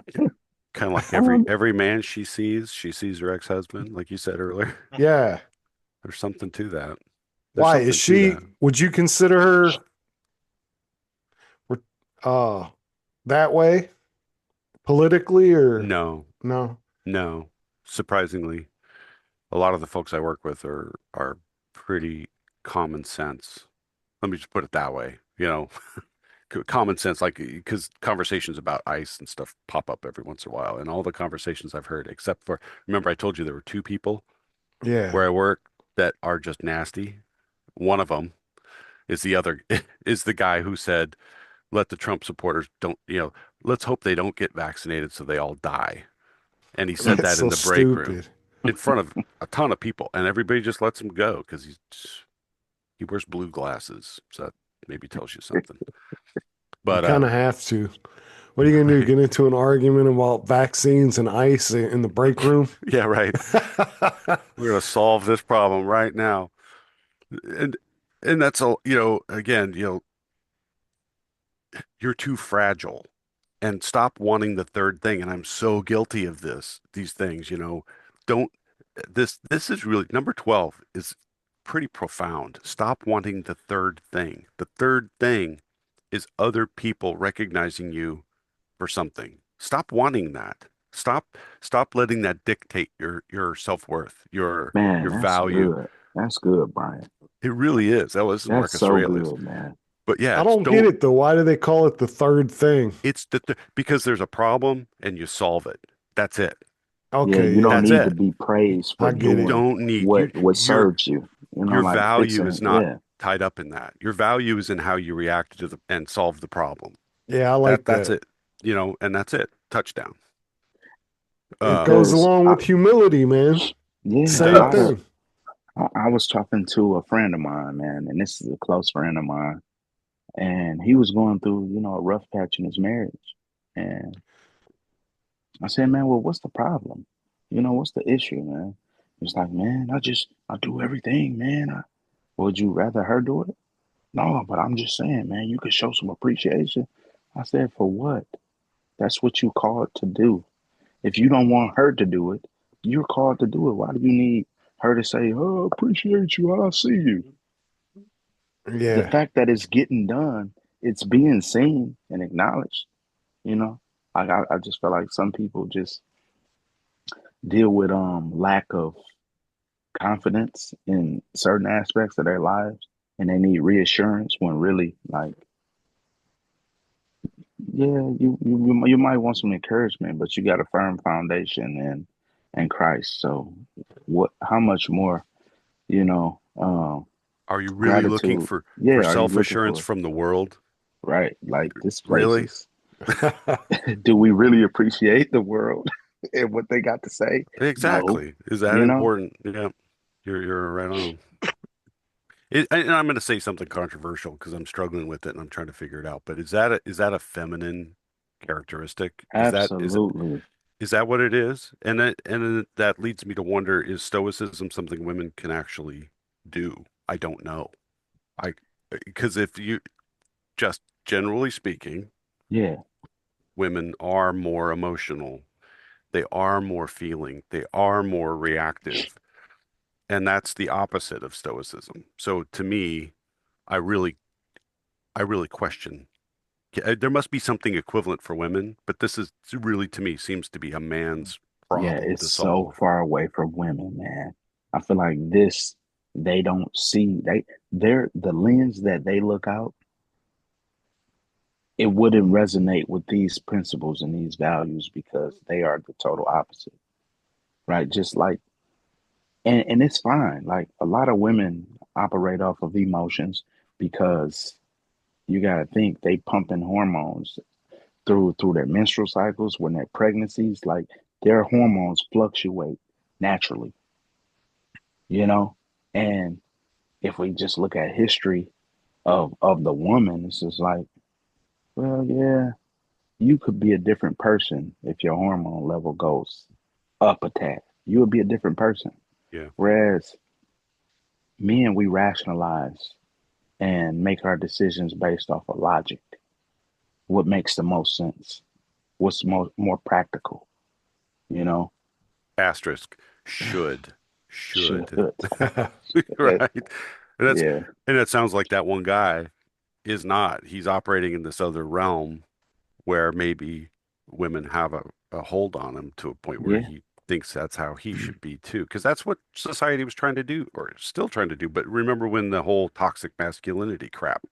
S2: Kind of like
S4: I
S2: every
S4: don't,
S2: every man she sees her ex-husband, like you said earlier.
S1: Yeah.
S2: There's something to that. There's
S1: Why is
S2: something to
S1: she?
S2: that.
S1: Would you consider her uh that way? politically or
S2: No,
S1: no?
S2: no. Surprisingly, a lot of the folks I work with are pretty common sense. Let me just put it that way. Common sense, like because conversations about ice and stuff pop up every once in a while, and all the conversations I've heard, except for remember I told you there were two people
S1: Yeah.
S2: where I work that are just nasty. One of them is the other is the guy who said, "Let the Trump supporters don't, let's hope they don't get vaccinated so they all die." And he said
S1: That's
S2: that in
S1: so
S2: the break room
S1: stupid.
S2: in front of a ton of people, and everybody just lets him go because he wears blue glasses, so that maybe tells you something.
S1: You
S2: But
S1: kind of have to. What are you gonna do?
S2: right,
S1: Get into an argument about vaccines and ice in the break room?
S2: yeah, right. We're gonna solve this problem right now, and that's a again, you're too fragile, and stop wanting the third thing. And I'm so guilty of these things. Don't this is really number 12 is pretty profound. Stop wanting the third thing. The third thing is other people recognizing you for something. Stop wanting that. Stop letting that dictate your self-worth,
S4: Man,
S2: your
S4: that's
S2: value.
S4: good. That's good, Brian.
S2: It really is. This is
S4: That's
S2: Marcus
S4: so
S2: Aurelius.
S4: good, man.
S2: But yeah,
S1: I
S2: it's
S1: don't get
S2: don't
S1: it though. Why do they call it the third thing?
S2: it's because there's a problem and you solve it. That's it.
S4: Yeah,
S1: Okay,
S4: you don't
S1: yeah,
S2: That's
S4: need to
S2: it.
S4: be praised for
S1: I get
S2: You
S1: it.
S4: doing
S2: don't need
S4: what serves you.
S2: your
S4: Like
S2: value
S4: fixing,
S2: is not
S4: yeah.
S2: tied up in that. Your value is in how you react to and solve the problem.
S1: Yeah, I like
S2: That's
S1: that.
S2: it. And that's it. Touchdown.
S1: It goes
S2: Um,
S4: Because
S1: along with humility, man.
S2: it
S4: yeah,
S1: Same
S2: does.
S1: thing.
S4: I was talking to a friend of mine, man, and this is a close friend of mine, and he was going through, a rough patch in his marriage. And I said, man, well, what's the problem? What's the issue, man? He's like, man, I do everything, man. Would you rather her do it? No, but I'm just saying, man, you could show some appreciation. I said, for what? That's what you called to do. If you don't want her to do it, you're called to do it. Why do you need her to say, oh, appreciate you, I'll see you? The
S1: Yeah.
S4: fact that it's getting done, it's being seen and acknowledged, you know? I just feel like some people just deal with lack of confidence in certain aspects of their lives and they need reassurance when really like yeah, you might want some encouragement, but you got a firm foundation in Christ. So what? How much more?
S2: Are you really looking
S4: Gratitude.
S2: for
S4: Yeah, are you looking
S2: self-assurance
S4: for
S2: from the world?
S4: right? Like this place
S2: Really?
S4: is. Do we really appreciate the world and what they got to say? No.
S2: Exactly. Is that
S4: You know.
S2: important? Yeah. You're right on. And I'm going to say something controversial because I'm struggling with it and I'm trying to figure it out. But is that a feminine characteristic?
S4: Absolutely.
S2: Is that what it is? That leads me to wonder, is stoicism something women can actually do? I don't know. I because if you just generally speaking,
S4: Yeah.
S2: women are more emotional. They are more feeling. They are more reactive. And that's the opposite of stoicism. So to me, I really I really question. There must be something equivalent for women, but this is really to me seems to be a man's
S4: Yeah.
S2: problem
S4: It's
S2: to
S4: so
S2: solve.
S4: far away from women, man. I feel like this. They don't see they're the lens that they look out it wouldn't resonate with these principles and these values because they are the total opposite, right? Just like, and it's fine. Like a lot of women operate off of emotions because you got to think they pumping hormones through their menstrual cycles when they're pregnancies. Like their hormones fluctuate naturally, you know. And if we just look at history of the woman, it's just like, well, yeah, you could be a different person if your hormone level goes up a tad. You would be a different person.
S2: Yeah.
S4: Whereas men, we rationalize and make our decisions based off of logic. What makes the most sense? What's more practical? You know,
S2: Asterisk should
S4: should.
S2: should right. And that's
S4: Yeah,
S2: and it sounds like that one guy is not. He's operating in this other realm where maybe women have a hold on him to a point where
S4: Yeah.
S2: he thinks that's how he should be too. Because that's what society was trying to do, or still trying to do. But remember when the whole toxic masculinity crap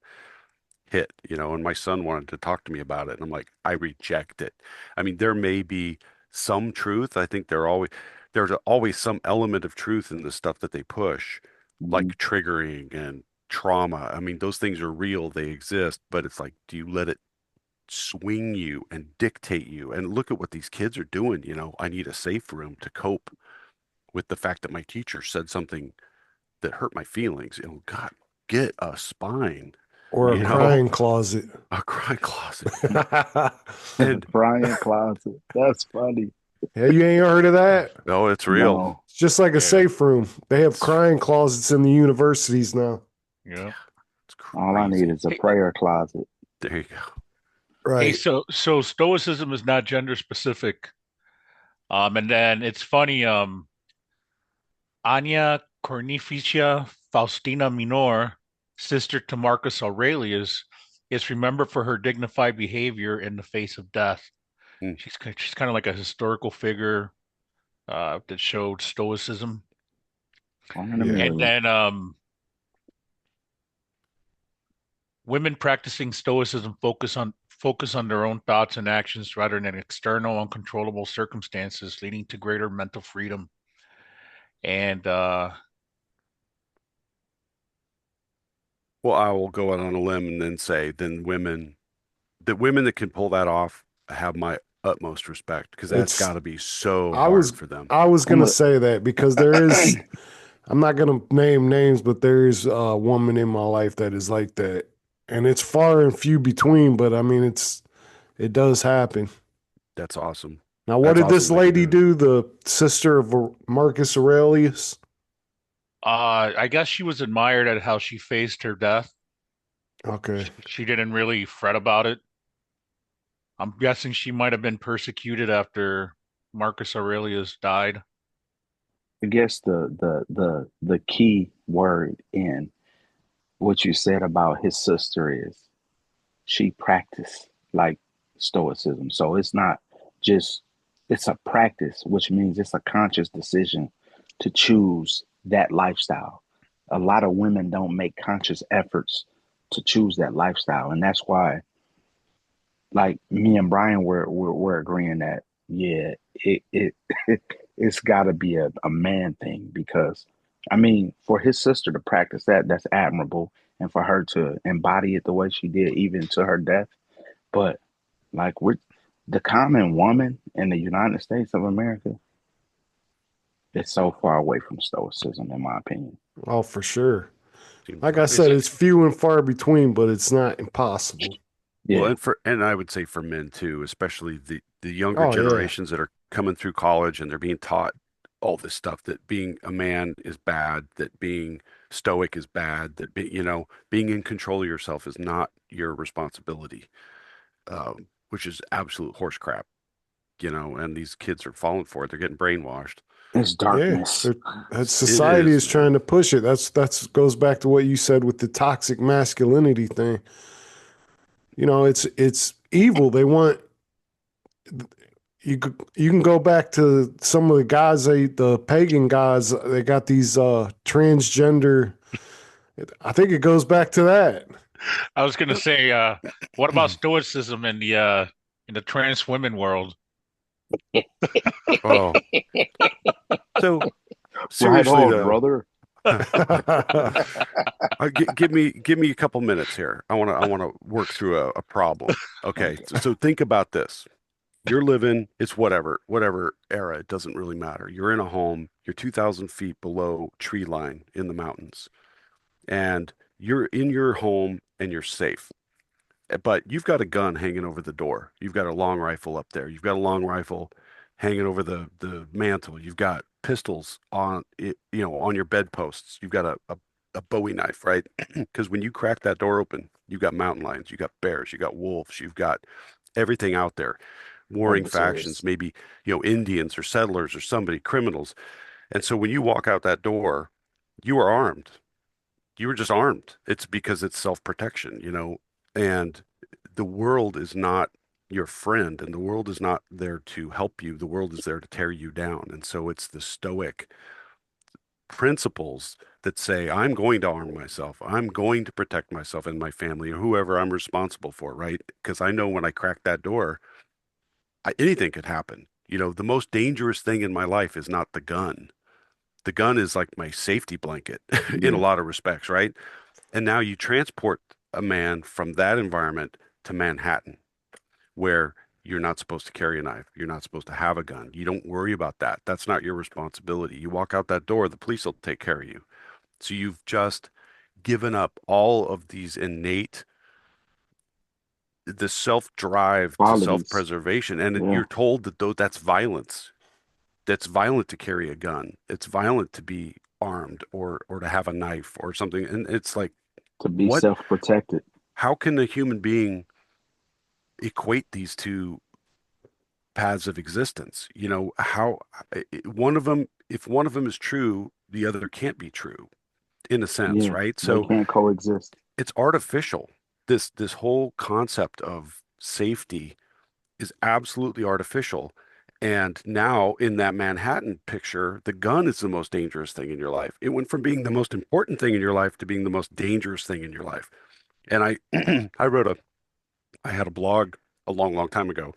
S2: hit, and my son wanted to talk to me about it, and I'm like, I reject it. I mean, there may be some truth. I think there's always some element of truth in the stuff that they push,
S4: Mhm.
S2: like triggering and trauma. I mean, those things are real, they exist, but it's like, do you let it swing you and dictate you? And look at what these kids are doing. I need a safe room to cope with the fact that my teacher said something that hurt my feelings. God, get a spine,
S1: Or a
S2: you
S4: Yeah.
S2: know,
S1: crying closet.
S2: a cry closet.
S1: Yeah,
S2: And
S4: Brian closet. That's funny.
S1: you ain't heard of that?
S2: oh, it's real.
S4: No.
S1: It's just like a
S3: Yeah.
S1: safe room. They have
S2: It's,
S1: crying closets in the universities now.
S3: Yeah.
S2: it's
S4: All I need
S2: crazy.
S4: is a
S3: Hey,
S4: prayer closet.
S2: There you go.
S3: hey,
S1: Right.
S3: so Stoicism is not gender specific. And then it's funny, Anya Cornificia Faustina Minor, sister to Marcus Aurelius, is remembered for her dignified behavior in the face of death.
S2: Hmm.
S3: She's kind of like a historical figure that showed Stoicism.
S4: One in a
S2: Yeah.
S3: And
S4: million.
S3: then women practicing Stoicism focus on their own thoughts and actions rather than external uncontrollable circumstances, leading to greater mental freedom. And
S2: Well, I will go out on a limb and then say, the women that can pull that off have my utmost respect because that's
S1: It's
S2: got to be so
S1: I
S2: hard
S1: was
S2: for them.
S1: I was
S4: I'm
S1: gonna
S4: a,
S1: say that because there is I'm not gonna name names, but there is a woman in my life that is like that. And it's far and few between, but I mean it does happen.
S2: That's awesome.
S1: Now what
S2: That's
S1: did
S2: awesome
S1: this
S2: they can
S1: lady
S2: do it.
S1: do? The sister of Marcus Aurelius?
S3: I guess she was admired at how she faced her death.
S1: Okay.
S3: She didn't really fret about it. I'm guessing she might have been persecuted after Marcus Aurelius died.
S4: I guess the key word in what you said about his sister is she practiced like stoicism. So it's not just it's a practice, which means it's a conscious decision to choose that lifestyle. A lot of women don't make conscious efforts to choose that lifestyle, and that's why, like me and Brian, we're agreeing that yeah, it it's got to be a man thing because I mean, for his sister to practice that, that's admirable, and for her to embody it the way she did, even to her death. But like we're the common woman in the United States of America is so far away from stoicism, in my opinion.
S1: Oh, for sure.
S2: Seems
S1: Like I
S2: like it.
S3: Is
S1: said,
S3: it?
S1: it's few and far between, but it's not impossible.
S2: Well,
S4: Yeah,
S2: and I would say for men too, especially the younger
S1: Oh yeah.
S2: generations that are coming through college and they're being taught all this stuff that being a man is bad, that being stoic is bad, that being in control of yourself is not your responsibility, which is absolute horse crap, and these kids are falling for it. They're getting brainwashed.
S4: it's
S1: Yeah.
S4: darkness.
S1: That
S2: It
S1: society
S2: is,
S1: is trying
S2: man.
S1: to push it. That's goes back to what you said with the toxic masculinity thing. It's evil. They want you can go back to some of the gods, the pagan gods. They got these transgender. I think it goes back to that.
S3: I was gonna say, what about Stoicism in the trans women world?
S2: Oh, so
S4: Right
S2: seriously
S4: on,
S2: though,
S4: brother.
S2: give me a couple minutes here. I want to work through a problem. Okay,
S4: Okay.
S2: so think about this. You're living, it's whatever era, it doesn't really matter. You're in a home, you're 2,000 feet below tree line in the mountains, and you're in your home and you're safe. But you've got a gun hanging over the door. You've got a long rifle up there. You've got a long rifle hanging over the mantle. You've got pistols on it, on your bedposts. You've got a Bowie knife, right? Because when you crack that door open, you've got mountain lions, you've got bears, you've got wolves, you've got everything out there, warring factions,
S4: Predators.
S2: maybe, Indians or settlers or somebody, criminals. And so when you walk out that door, you are armed. You were just armed. It's because it's self-protection, and the world is not your friend, and the world is not there to help you. The world is there to tear you down. And so it's the Stoic principles that say, I'm going to arm myself. I'm going to protect myself and my family or whoever I'm responsible for, right? Because I know when I crack that door, anything could happen. The most dangerous thing in my life is not the gun. The gun is like my safety blanket in a
S4: Yeah.
S2: lot of respects, right? And now you transport a man from that environment to Manhattan, where you're not supposed to carry a knife. You're not supposed to have a gun. You don't worry about that. That's not your responsibility. You walk out that door, the police will take care of you. So you've just given up all of these innate, the self-drive to
S4: Qualities.
S2: self-preservation. And
S4: Yeah.
S2: you're told that though that's violence. That's violent to carry a gun. It's violent to be armed or to have a knife or something. And it's like,
S4: To be
S2: what?
S4: self-protected.
S2: How can a human being equate these two paths of existence? How one of them, if one of them is true, the other can't be true in a sense,
S4: Yeah.
S2: right?
S4: They
S2: So
S4: can't coexist.
S2: it's artificial. This whole concept of safety is absolutely artificial. And now in that Manhattan picture, the gun is the most dangerous thing in your life. It went from being the most important thing in your life to being the most dangerous thing in your life. And I I had a blog a long, long time ago,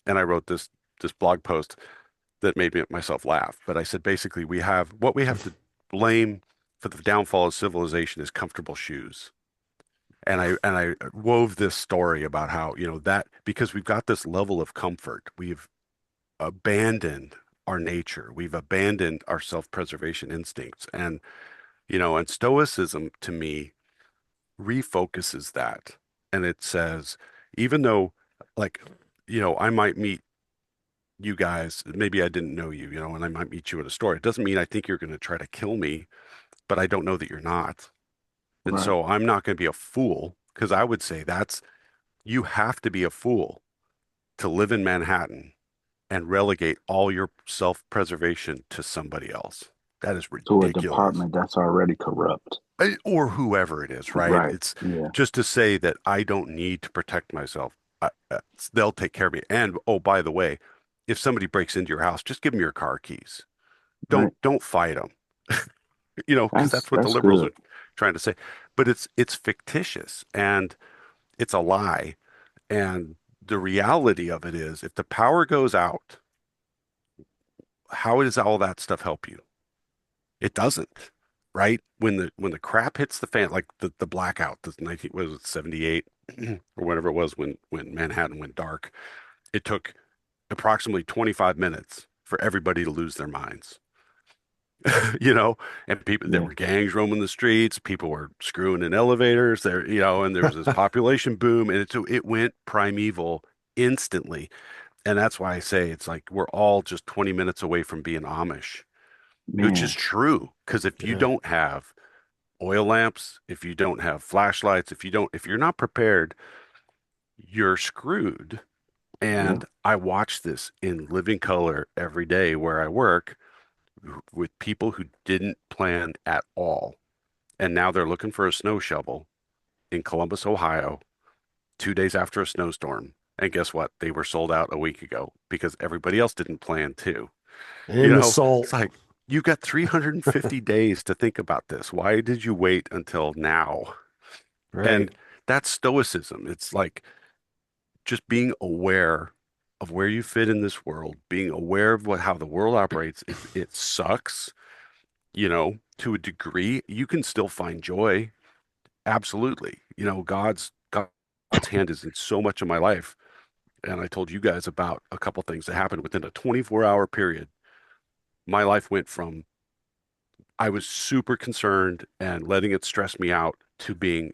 S2: and I wrote this blog post that made myself laugh. But I said basically what we have to blame for the downfall of civilization is comfortable shoes. And I wove this story about how, that because we've got this level of comfort, we've abandoned our nature, we've abandoned our self-preservation instincts. And Stoicism to me refocuses that. And it says, even though like, I might meet you guys, maybe I didn't know you, and I might meet you at a store. It doesn't mean I think you're going to try to kill me, but I don't know that you're not. And
S4: Right.
S2: so I'm not going to be a fool because I would say you have to be a fool to live in Manhattan and relegate all your self-preservation to somebody else. That is
S4: To a
S2: ridiculous.
S4: department that's already corrupt.
S2: Or whoever it is, right?
S4: Right.
S2: It's
S4: Yeah.
S2: just to say that I don't need to protect myself. They'll take care of me. And oh, by the way, if somebody breaks into your house, just give them your car keys.
S4: Right.
S2: Don't fight them, because
S4: That's
S2: that's what the
S4: that's
S2: liberals
S4: good.
S2: are trying to say. But it's fictitious and it's a lie. And the reality of it is, if the power goes out, how does all that stuff help you? It doesn't, right? When the crap hits the fan, like the blackout, the 19, was it 78 or whatever it was when Manhattan went dark, it took approximately 25 minutes for everybody to lose their minds. you know, and there
S4: Yeah.
S2: were gangs roaming the streets, people were screwing in elevators there, and there was this population boom, and it went primeval instantly. And that's why I say it's like we're all just 20 minutes away from being Amish, which is
S4: Man.
S2: true. Because if you
S1: Yeah.
S2: don't have oil lamps, if you don't have flashlights, if you're not prepared, you're screwed.
S4: Yeah.
S2: And I watch this in living color every day where I work with people who didn't plan at all. And now they're looking for a snow shovel in Columbus, Ohio, 2 days after a snowstorm. And guess what? They were sold out a week ago because everybody else didn't plan too.
S1: And the
S2: It's
S1: salt.
S2: like you got 350 days to think about this. Why did you wait until now? And
S1: Right.
S2: that's stoicism. It's like just being aware of where you fit in this world, being aware of how the world operates. It sucks, to a degree. You can still find joy. Absolutely. God's hand is in so much of my life. And I told you guys about a couple things that happened within a 24-hour period. My life went from I was super concerned and letting it stress me out to being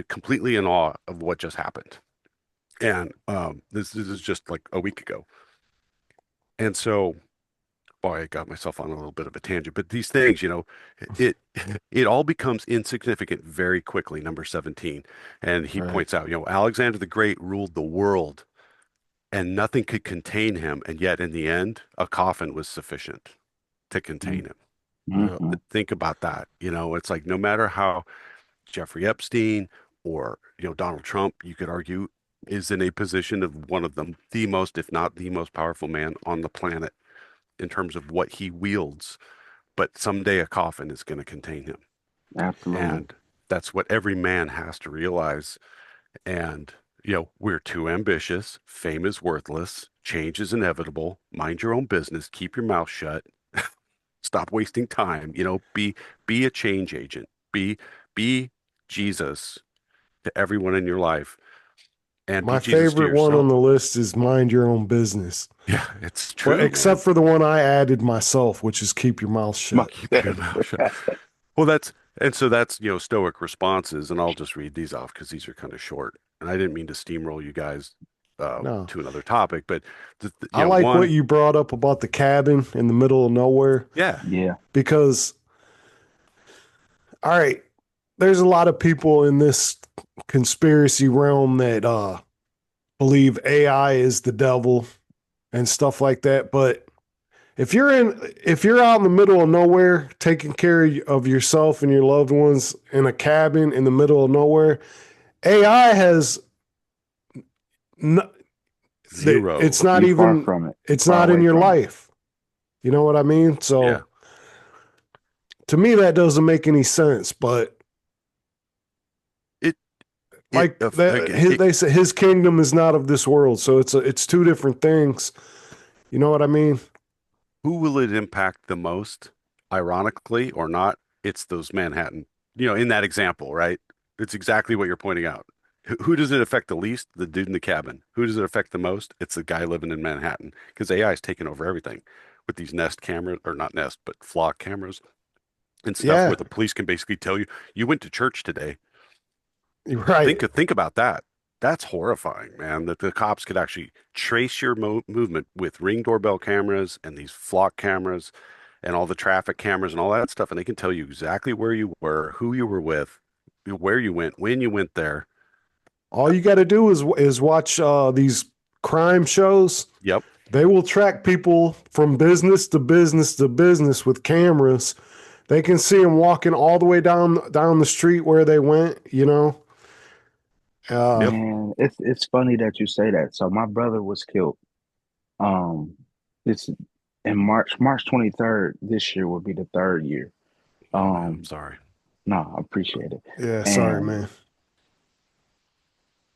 S2: completely in awe of what just happened. And this is just like a week ago. And so, boy, I got myself on a little bit of a tangent. But these things, it it all becomes insignificant very quickly. Number 17, and he
S1: Right.
S2: points out, Alexander the Great ruled the world, and nothing could contain him, and yet in the end, a coffin was sufficient to contain him.
S1: Yeah.
S4: Mm-hmm.
S2: Think about that. It's like no matter how Jeffrey Epstein or Donald Trump, you could argue is in a position of one of them, the most, if not the most powerful man on the planet in terms of what he wields. But someday a coffin is going to contain him.
S4: Absolutely.
S2: And that's what every man has to realize. And, we're too ambitious. Fame is worthless. Change is inevitable. Mind your own business. Keep your mouth shut. Stop wasting time. Be a change agent. Be Jesus to everyone in your life, and be
S1: My
S2: Jesus to
S1: favorite one on
S2: yourself.
S1: the list is mind your own business.
S2: Yeah, it's
S1: Well,
S2: true,
S1: except
S2: man.
S1: for the one I added myself, which is keep your mouth shut.
S2: Keep your mouth shut. Well, that's Stoic responses, and I'll just read these off because these are kind of short. And I didn't mean to steamroll you guys
S1: No.
S2: to another topic, but
S1: I like what
S2: one,
S1: you brought up about the cabin in the middle of nowhere
S2: yeah,
S4: Yeah.
S1: because, all right, there's a lot of people in this conspiracy realm that believe AI is the devil and stuff like that. But if you're out in the middle of nowhere taking care of yourself and your loved ones in a cabin in the middle of nowhere, AI has no,
S2: zero.
S1: it's not
S4: You far
S1: even
S4: from it.
S1: it's
S4: Far
S1: not in
S4: away
S1: your
S4: from it.
S1: life. You know what I mean?
S2: Yeah,
S1: So to me that doesn't make any sense, but
S2: it it
S1: like that they say his kingdom is not of this world, so it's two different things. You know what I mean?
S2: who will it impact the most? Ironically or not, it's those Manhattan, in that example, right? It's exactly what you're pointing out. Who does it affect the least? The dude in the cabin. Who does it affect the most? It's the guy living in Manhattan because AI is taking over everything with these Nest cameras, or not Nest, but flock cameras and stuff where
S1: Yeah,
S2: the police can basically tell you, you went to church today.
S1: you're right.
S2: Think about that. That's horrifying, man, that the cops could actually trace your movement with Ring doorbell cameras and these flock cameras and all the traffic cameras and all that stuff, and they can tell you exactly where you were, who you were with, where you went, when you went there.
S1: All you got to do is watch these crime shows.
S2: Yep.
S1: They will track people from business to business to business with cameras. They can see them walking all the way down the street where they went. You know,
S2: Yep.
S4: Man, it's funny that you say that. So my brother was killed. Um, it's in March 23rd this year will be the third year.
S2: Oh man, I'm
S4: Um,
S2: sorry.
S4: no, I appreciate it.
S1: yeah. Sorry,
S4: And
S1: man.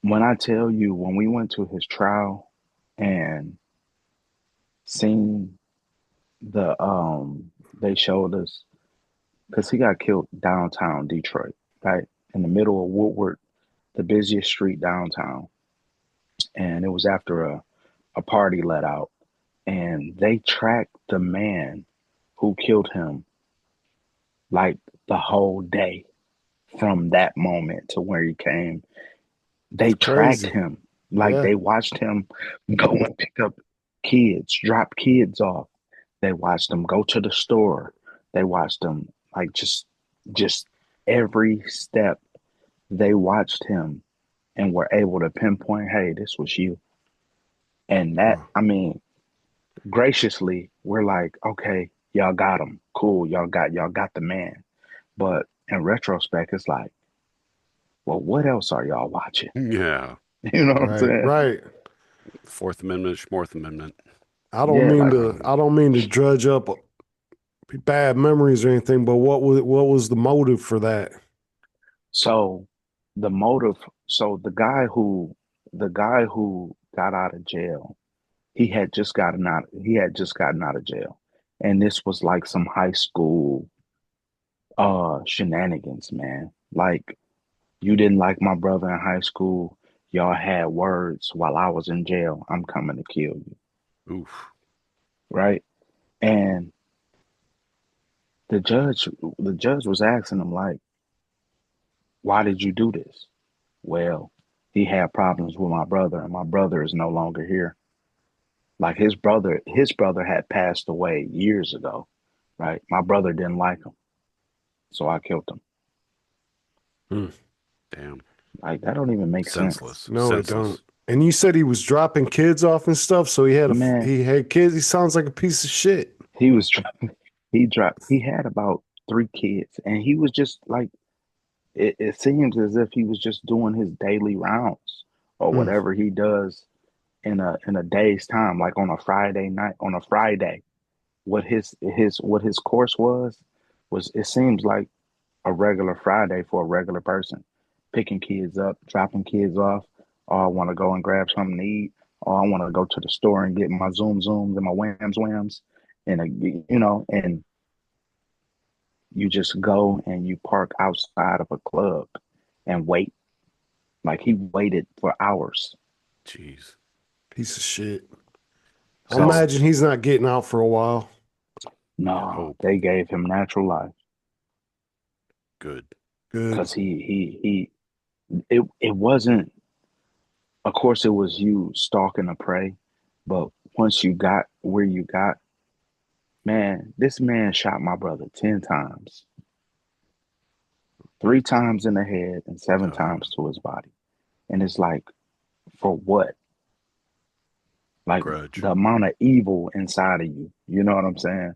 S4: when I tell you, when we went to his trial and seen they showed us because he got killed downtown Detroit, right in the middle of Woodward, the busiest street downtown, and it was after a party let out, and they tracked the man who killed him like the whole day from that moment to where he came. They
S1: It's
S4: tracked
S1: crazy.
S4: him. Like
S1: Yeah.
S4: they watched him go and pick up kids, drop kids off. They watched him go to the store. They watched him like just every step. They watched him and were able to pinpoint, hey, this was you. And that,
S1: Wow.
S4: I mean, graciously, we're like, okay, y'all got him. Cool, y'all got the man. But in retrospect, it's like, well, what else are y'all watching?
S2: Yeah.
S4: You know what I'm
S1: Right.
S4: saying?
S1: Right.
S2: Fourth Amendment, Fourth Amendment.
S4: Yeah, like
S1: I don't mean to drudge up bad memories or anything, but what was the motive for that?
S4: so the motive, so the guy who got out of jail, he had just gotten out of jail. And this was like some high school shenanigans, man. Like you didn't like my brother in high school. Y'all had words while I was in jail. I'm coming to kill you,
S2: Oof.
S4: right? And the judge was asking him like, why did you do this? Well, he had problems with my brother, and my brother is no longer here. Like his brother had passed away years ago, right? My brother didn't like him, so I killed him.
S1: Hmm.
S2: Damn.
S4: Like that don't even make sense.
S2: Senseless.
S1: No, it don't.
S2: Senseless.
S1: And you said he was dropping kids off and stuff, so
S4: Man,
S1: he had kids. He sounds like a piece of shit.
S4: he was he had about three kids, and he was just like it seems as if he was just doing his daily rounds or
S1: Mm.
S4: whatever he does in a day's time, like on a Friday night, on a Friday, what his course was it seems like a regular Friday for a regular person, picking kids up, dropping kids off. Oh, I want to go and grab something to eat. Oh, I want to go to the store and get my Zoom Zooms and my Whams Whams, and and you just go and you park outside of a club and wait. Like he waited for hours.
S2: Jeez.
S1: Piece of shit. I
S4: So
S1: imagine he's not getting out for a while.
S2: You
S4: no,
S2: hope.
S4: they gave him natural life
S2: Good.
S1: Good.
S4: because it wasn't. Of course, it was you stalking a prey, but once you got where you got, man, this man shot my brother 10 times, 3 times in the head and 7 times to his body. And it's like, for what? Like
S2: Grudge.
S4: the amount of evil inside of you. You know what I'm saying?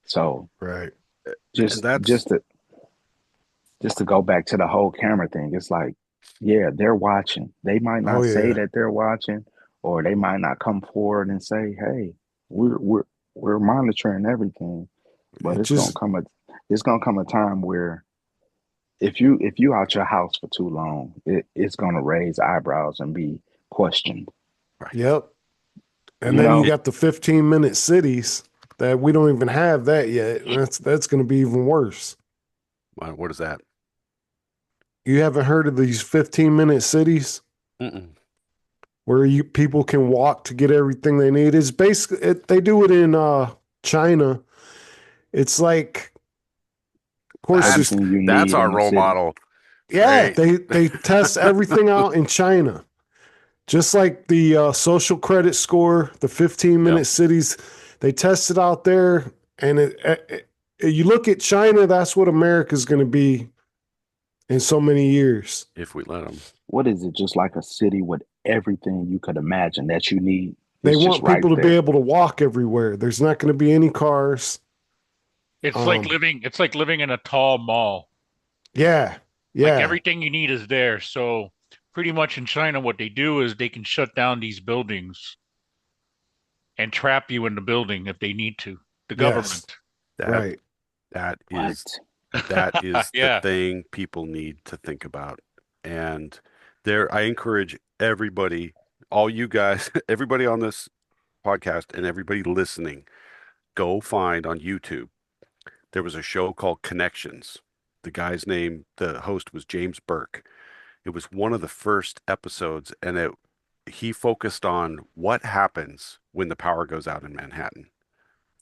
S4: So
S1: Right.
S2: And
S4: just
S2: that's
S4: just to go back to the whole camera thing, it's like, yeah, they're watching. They might
S1: Oh
S4: not say
S1: yeah.
S4: that they're watching, or they might not come forward and say, "Hey, we're monitoring everything." But
S1: It just
S4: it's gonna come a time where if you out your house for too long, it's gonna raise eyebrows and be questioned.
S2: right.
S1: yep. And
S4: You
S1: then you
S4: know,
S2: It,
S1: got the 15-minute cities that we don't even have that yet. And that's going to be even worse.
S2: what is that?
S1: You haven't heard of these 15-minute cities
S2: Mm-mm.
S1: where you people can walk to get everything they need. It's basically they do it in China. It's like, of course,
S2: That's
S1: just
S4: everything you
S2: that's
S4: need
S2: our
S4: in the
S2: role
S4: city.
S2: model.
S1: yeah.
S2: Great.
S1: They test everything out in China. Just like the social credit score, the 15-minute
S2: Yep.
S1: cities, they test it out there. And you look at China, that's what America's going to be in so many years.
S2: If we let them.
S4: What is it? Just like a city with everything you could imagine that you need.
S1: They
S4: It's just
S1: want
S4: right
S1: people to be
S4: there.
S1: able to walk everywhere. There's not going to be any cars. Um,
S3: It's like living in a tall mall.
S1: yeah,
S3: Like
S1: yeah,
S3: everything you need is there. So pretty much in China, what they do is they can shut down these buildings and trap you in the building if they need to. The
S1: yes,
S3: government.
S2: That
S1: right.
S2: that is
S4: What?
S2: that is the
S3: Yeah.
S2: thing people need to think about. And there, I encourage everybody, all you guys, everybody on this podcast and everybody listening, go find on YouTube. There was a show called Connections. The guy's name, the host was James Burke. It was one of the first episodes, and he focused on what happens when the power goes out in Manhattan.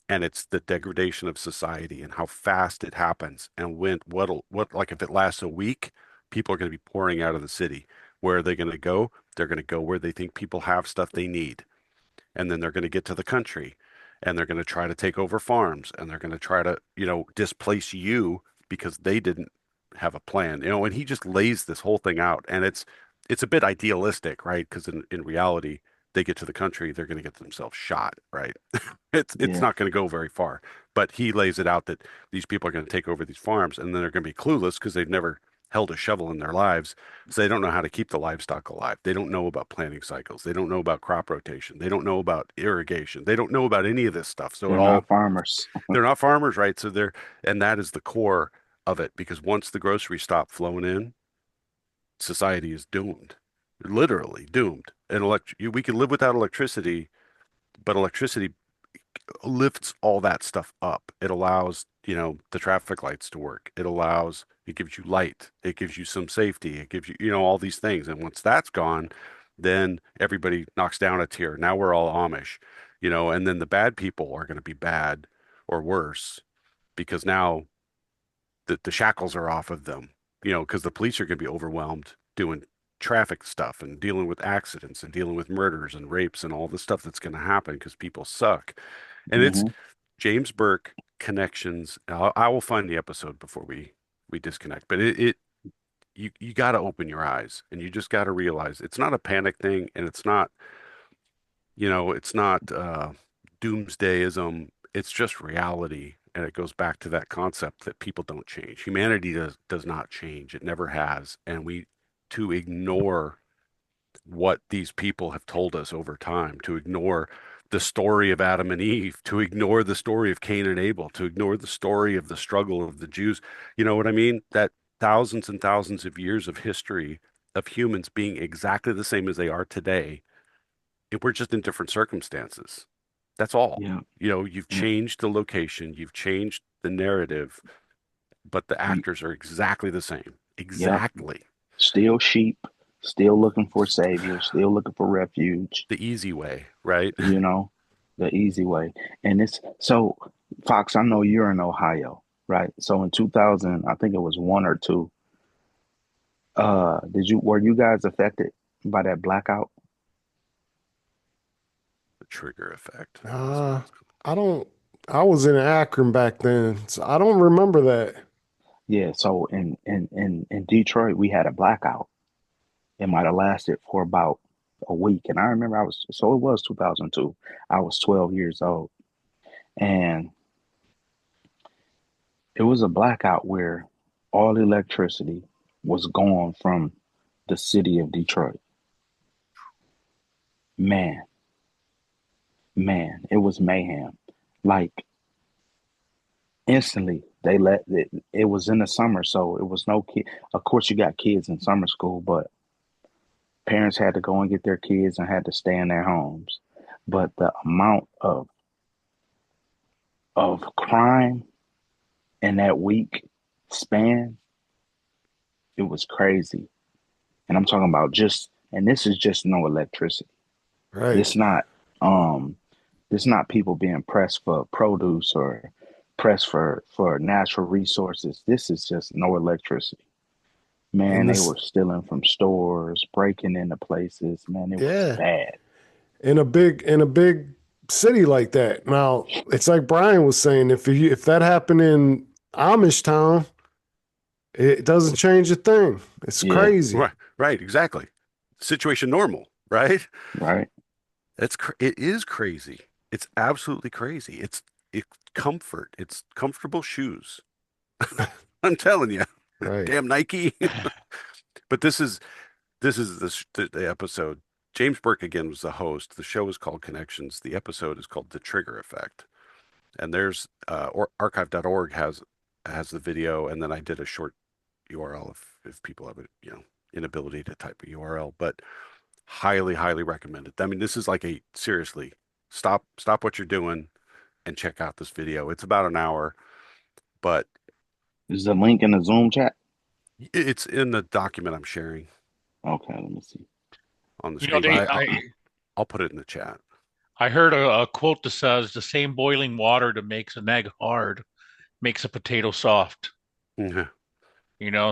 S2: And it's the degradation of society and how fast it happens. And what like if it lasts a week, people are going to be pouring out of the city. Where are they going to go? They're going to go where they think people have stuff they need. And then they're going to get to the country and they're going to try to take over farms and they're going to try to, displace you because they didn't have a plan. And he just lays this whole thing out and it's a bit idealistic, right? Because in reality, they get to the country, they're going to get themselves shot, right? It's
S4: Yeah.
S2: not going to go very far. But he lays it out that these people are going to take over these farms and then they're going to be clueless because they've never held a shovel in their lives. So they don't know how to keep the livestock alive. They don't know about planting cycles. They don't know about crop rotation. They don't know about irrigation. They don't know about any of this stuff. So
S4: They're not farmers.
S2: they're not farmers, right? And that is the core of it because once the groceries stop flowing in, society is doomed, literally doomed. And we can live without electricity, but electricity lifts all that stuff up. It allows, the traffic lights to work. It gives you light. It gives you some safety. It gives you, all these things. And once that's gone, then everybody knocks down a tier. Now we're all Amish, and then the bad people are going to be bad or worse because now the shackles are off of them, because the police are going to be overwhelmed doing traffic stuff and dealing with accidents and dealing with murders and rapes and all the stuff that's going to happen because people suck. And it's
S4: Hmm.
S2: James Burke connections. I will find the episode before we disconnect, but you got to open your eyes and you just got to realize it's not a panic thing and it's not doomsdayism. It's just reality. And it goes back to that concept that people don't change. Humanity does not change. It never has. And to ignore what these people have told us over time, to ignore the story of Adam and Eve, to ignore the story of Cain and Abel, to ignore the story of the struggle of the Jews. You know what I mean? That thousands and thousands of years of history of humans being exactly the same as they are today, we're just in different circumstances. That's all.
S4: Yeah,
S2: You've
S4: yeah,
S2: changed the location, you've changed the narrative, but the
S4: y-
S2: actors are exactly the same.
S4: yep.
S2: Exactly.
S4: Still sheep, still looking for savior, still looking for refuge.
S2: The easy way, right?
S4: You know, the easy way. And it's so, Fox, I know you're in Ohio, right? So in 2000, I think it was one or two. Were you guys affected by that blackout?
S2: The trigger effect is what
S1: Uh,
S2: it's called.
S1: I don't. I was in Akron back then, so I don't remember that.
S4: Yeah. So in Detroit, we had a blackout. It might have lasted for about a week, and I remember it was 2002. I was 12 years old, and it was a blackout where all electricity was gone from the city of Detroit. Man, man, it was mayhem. Like instantly, it was in the summer, so it was no kid. Of course, you got kids in summer school, but parents had to go and get their kids and had to stay in their homes. But the amount of crime in that week span, it was crazy. And I'm talking about and this is just no electricity.
S1: Right.
S4: This not um this not people being pressed for produce or pressed for natural resources. This is just no electricity. Man,
S1: In
S4: they
S1: this,
S4: were stealing from stores, breaking into places. Man, it was
S1: yeah,
S4: bad.
S1: in a big city like that. Now, it's like Brian was saying, if that happened in Amish town, it doesn't change a thing. It's
S4: Yeah,
S1: crazy.
S2: Right, right, exactly. Situation normal, right?
S4: right.
S2: It is crazy. It's absolutely crazy. It's comfort. It's comfortable shoes. I'm telling you,
S1: Right.
S2: damn Nike. But this is the episode. James Burke again was the host. The show is called Connections. The episode is called The Trigger Effect. And there's or archive.org has the video, and then I did a short URL if people have a inability to type a URL, but highly, highly recommended. I mean, this is like a seriously stop what you're doing and check out this video. It's about an hour, but
S4: Is the link in the Zoom chat?
S2: it's in the document I'm sharing
S4: Okay, let me see.
S2: on the
S3: You know,
S2: screen.
S3: they
S2: But I'll put it in the chat.
S3: I heard a quote that says the same boiling water that makes an egg hard makes a potato soft.
S2: Mhm.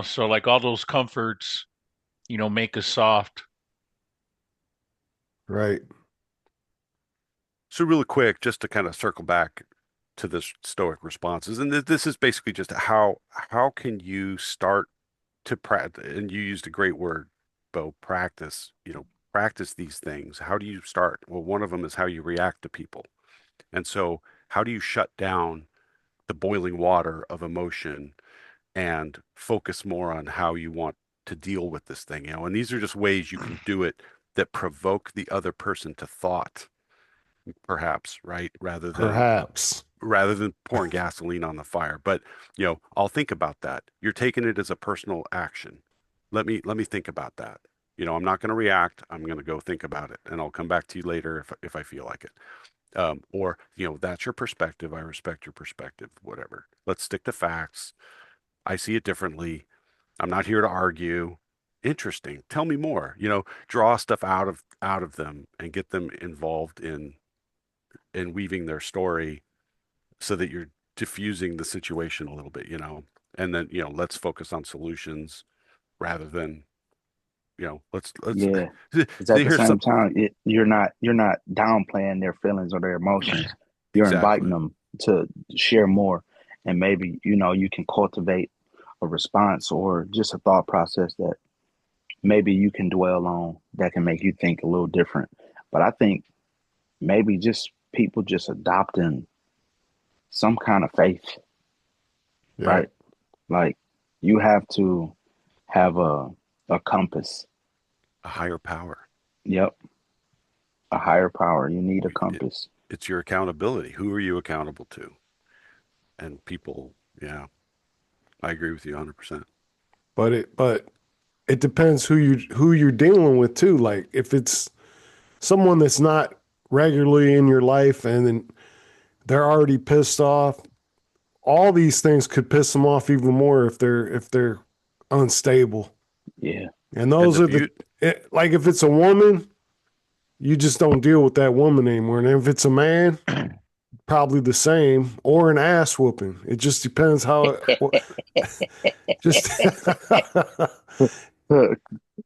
S3: So like all those comforts, make us soft.
S1: Right.
S2: So really quick, just to kind of circle back to this Stoic responses, and this is basically just how can you start to practice? And you used a great word, Bo, practice. Practice these things. How do you start? Well, one of them is how you react to people, and so how do you shut down the boiling water of emotion and focus more on how you want to deal with this thing? And these are just ways you can do it that provoke the other person to thought, perhaps, right?
S1: Perhaps.
S2: Rather than pouring gasoline on the fire. But, I'll think about that. You're taking it as a personal action. Let me think about that. I'm not going to react. I'm going to go think about it, and I'll come back to you later if I feel like it. Or, that's your perspective. I respect your perspective, whatever. Let's stick to facts. I see it differently. I'm not here to argue. Interesting. Tell me more. Draw stuff out of them and get them involved in weaving their story so that you're diffusing the situation a little bit. And then, let's focus on solutions rather than, let's
S4: Yeah, because at the
S2: here's
S4: same
S2: some
S4: time, you're not downplaying their feelings or their emotions. You're inviting
S2: exactly.
S4: them to share more, and maybe you can cultivate a response or just a thought process that maybe you can dwell on that can make you think a little different. But I think maybe just people just adopting some kind of faith,
S1: Yep.
S4: right? Like you have to have a compass,
S2: A higher power.
S4: Yep. A higher power. You need a compass.
S2: It's your accountability. Who are you accountable to? And people, yeah, I agree with you 100%.
S1: But it depends who you're dealing with too. Like if it's someone that's not regularly in your life and then they're already pissed off, all these things could piss them off even more if they're unstable.
S4: Yeah.
S1: And those are like if it's a woman, you just don't deal with that woman anymore. And if it's a man, probably the same, or an ass whooping. It just depends how just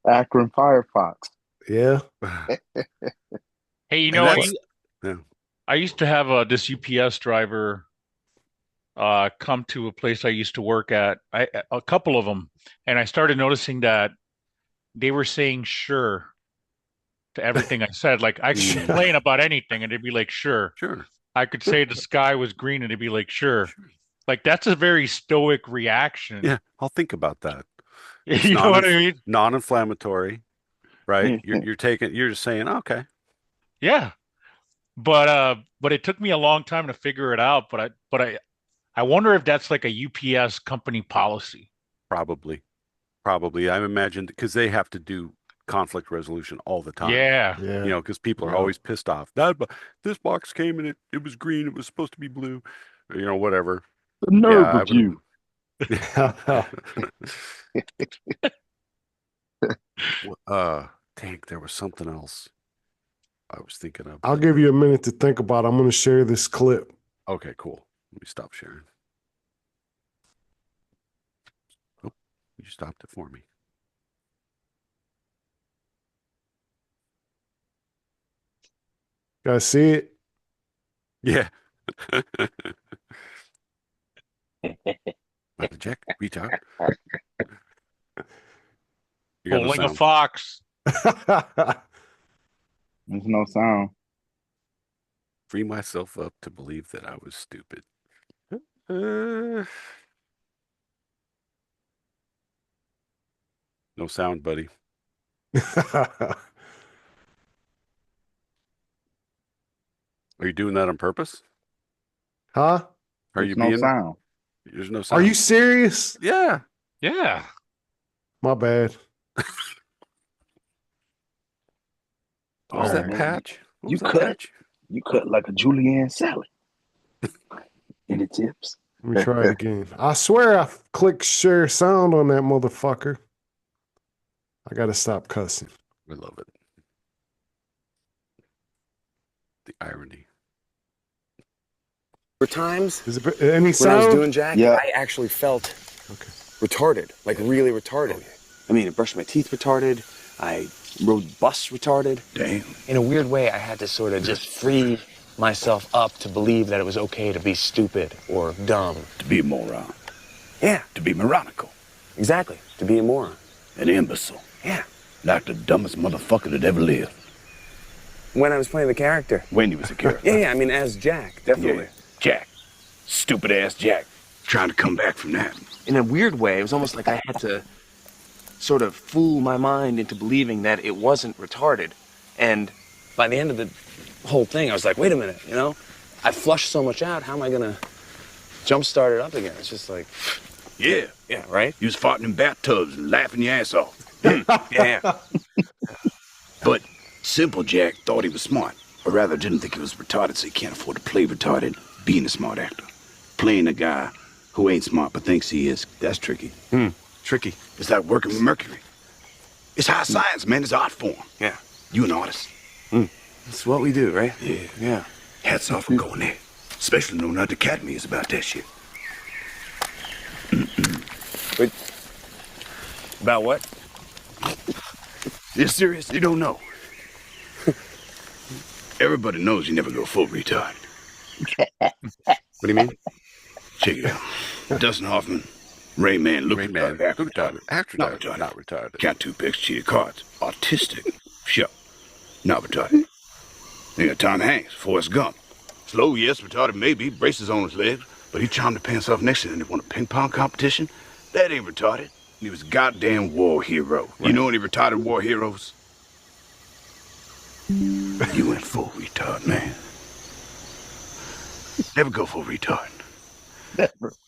S4: Akron Firefox.
S1: yeah.
S3: Hey, you
S2: And
S3: know,
S2: yeah.
S3: I used to have this UPS driver come to a place I used to work at, a couple of them, and I started noticing that they were saying sure to everything I said. Like I could complain about anything and they'd be like, sure.
S2: Sure.
S3: I could say the sky was green and they'd be like, sure. Like that's a very stoic reaction.
S2: Yeah, I'll think about that.
S3: You know what I mean?
S2: Non-inflammatory, right? You're just saying, okay.
S3: Yeah. But it took me a long time to figure it out. But I wonder if that's like a UPS company policy.
S2: Probably. I imagine because they have to do conflict resolution all the time.
S3: Yeah.
S2: You know, because people are always pissed off. This box came and it was green. It was supposed to be blue. Or, you know, whatever.
S4: The nerve of you.
S2: Dang, there was something else I was thinking of.
S1: I'll give you a minute to think about it. I'm going to share this clip.
S2: Okay, cool. Let me stop sharing. Oh, you stopped it for me.
S1: Guys see it?
S2: Yeah. Jack, reach out.
S3: Pulling a fox.
S4: There's no sound.
S2: Free myself up to believe that I was stupid. No sound, buddy. Are you doing that on purpose?
S1: Huh?
S4: There's no sound.
S2: There's no sound.
S1: Are you serious?
S2: Yeah.
S3: Yeah.
S1: My bad.
S2: What was that
S4: man.
S2: patch? What
S4: You
S2: was that
S4: cut.
S2: patch?
S4: You cut like a julienne salad. In the tips.
S1: Let me try it again. I swear I clicked share sound on that motherfucker. I got to stop cussing.
S2: I love it. The irony.
S5: For times,
S1: Is it any
S5: when I was
S1: sound?
S5: doing Jack,
S4: Yeah.
S5: I actually felt retarded, like really retarded. I mean, I brushed my teeth retarded. I rode bus retarded.
S6: Damn.
S5: In a weird way, I had to sort of just free myself up to believe that it was okay to be stupid or dumb.
S6: To be a moron.
S5: Yeah,
S6: To be moronical.
S5: exactly. To be a moron.
S6: An imbecile.
S5: Yeah.
S6: Like the dumbest motherfucker that ever lived.
S5: When I was playing the character.
S6: When he was a character.
S5: Yeah, I mean, as Jack, definitely.
S6: Yeah. Jack. Stupid ass Jack. Trying to come back from that.
S5: In a weird way, it was almost like I had to sort of fool my mind into believing that it wasn't retarded. And by the end of the whole thing, I was like, wait a minute, you know? I flushed so much out, how am I gonna jumpstart it up again? It's just like,
S6: Yeah.
S5: yeah, right?
S6: You was farting in bathtubs and laughing your ass off.
S5: Yeah.
S6: But Simple Jack thought he was smart. Or rather didn't think he was retarded, so he can't afford to play retarded, being a smart actor. Playing a guy who ain't smart but thinks he is, that's tricky.
S5: Tricky.
S6: It's like working with mercury. It's high science, man. It's art form.
S5: Yeah.
S6: You an artist.
S5: That's what we do, right?
S6: Yeah.
S5: Yeah.
S6: Hats off for going there. Especially knowing how the Academy is about that shit.
S5: But about what?
S6: You're serious? You don't know. Everybody knows you never go full retard.
S5: What do you mean?
S6: Check it out. Dustin Hoffman, Rain Man, look
S2: Rayman,
S6: retarded.
S2: look retarded. Act
S6: Not
S2: retarded.
S6: retarded.
S2: Not retarded.
S6: Count two picks, cheated cards. Autistic. Sure. Not retarded. Then got Tom Hanks, Forrest Gump. Slow, yes, retarded maybe, braces on his legs, but he charmed the pants off next to him and won a ping pong competition. That ain't retarded. He was a goddamn war hero. You know any retarded war heroes? You went full retard, man. Never go full retard.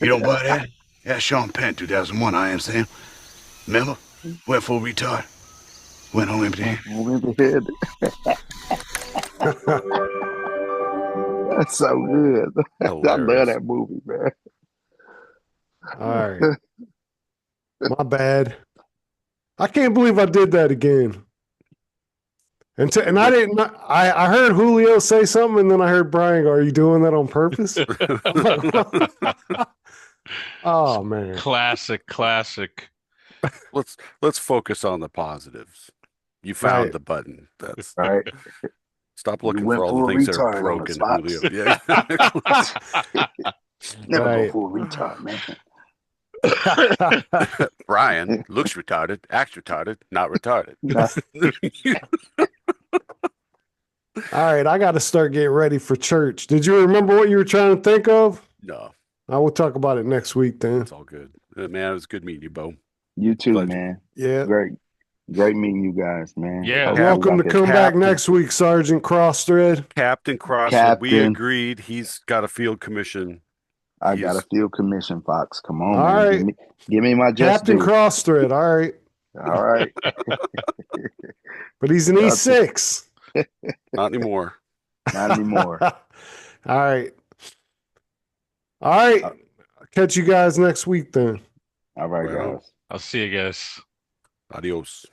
S6: You don't buy that? Yeah, Sean Penn, 2001, I Am Sam. Remember? Went full retard. Went home empty handed.
S4: That's so good. I love
S2: Hilarious.
S4: that movie, man.
S1: All right. My bad. I can't believe I did that again. And I didn't. I heard Julio say something, and then I heard Brian go, "Are you doing that on purpose?" Oh man.
S3: Classic.
S2: Let's focus on the positives. You found
S1: Right.
S2: the button. That's
S4: Right.
S2: stop
S4: You
S2: looking
S4: went
S2: for all the
S4: full
S2: things that
S4: retard
S2: are
S4: on the
S2: broken,
S4: spots.
S2: Julio. Yeah.
S4: Never
S1: Right.
S4: go full retard, man.
S2: Brian looks retarded, acts retarded, not retarded.
S1: All right, I got to start getting ready for church. Did you remember what you were trying to think of?
S2: No,
S1: I will talk about it next week then.
S2: it's all good. Man, it was good meeting you, Bo.
S4: You too,
S2: Pleasure.
S4: man.
S1: Yeah.
S4: Great meeting you guys, man.
S3: Yeah.
S4: Hopefully
S1: Welcome
S4: we
S1: to
S4: got
S1: come
S4: this
S1: back
S4: Captain.
S1: next week, Sergeant Crossthread.
S2: Captain Crosswood, we
S4: Captain.
S2: agreed. He's got a field commission.
S4: I got a field commission, Fox. Come on,
S1: All
S4: man.
S1: right.
S4: Give me my just
S1: Captain
S4: due.
S1: Crossthread. All right.
S4: All right.
S1: But he's an E6.
S2: Not anymore.
S4: Not anymore.
S1: All right. All right. I'll catch you guys next week then.
S4: All right,
S2: Right on.
S4: guys.
S3: I'll see you guys.
S2: Adios.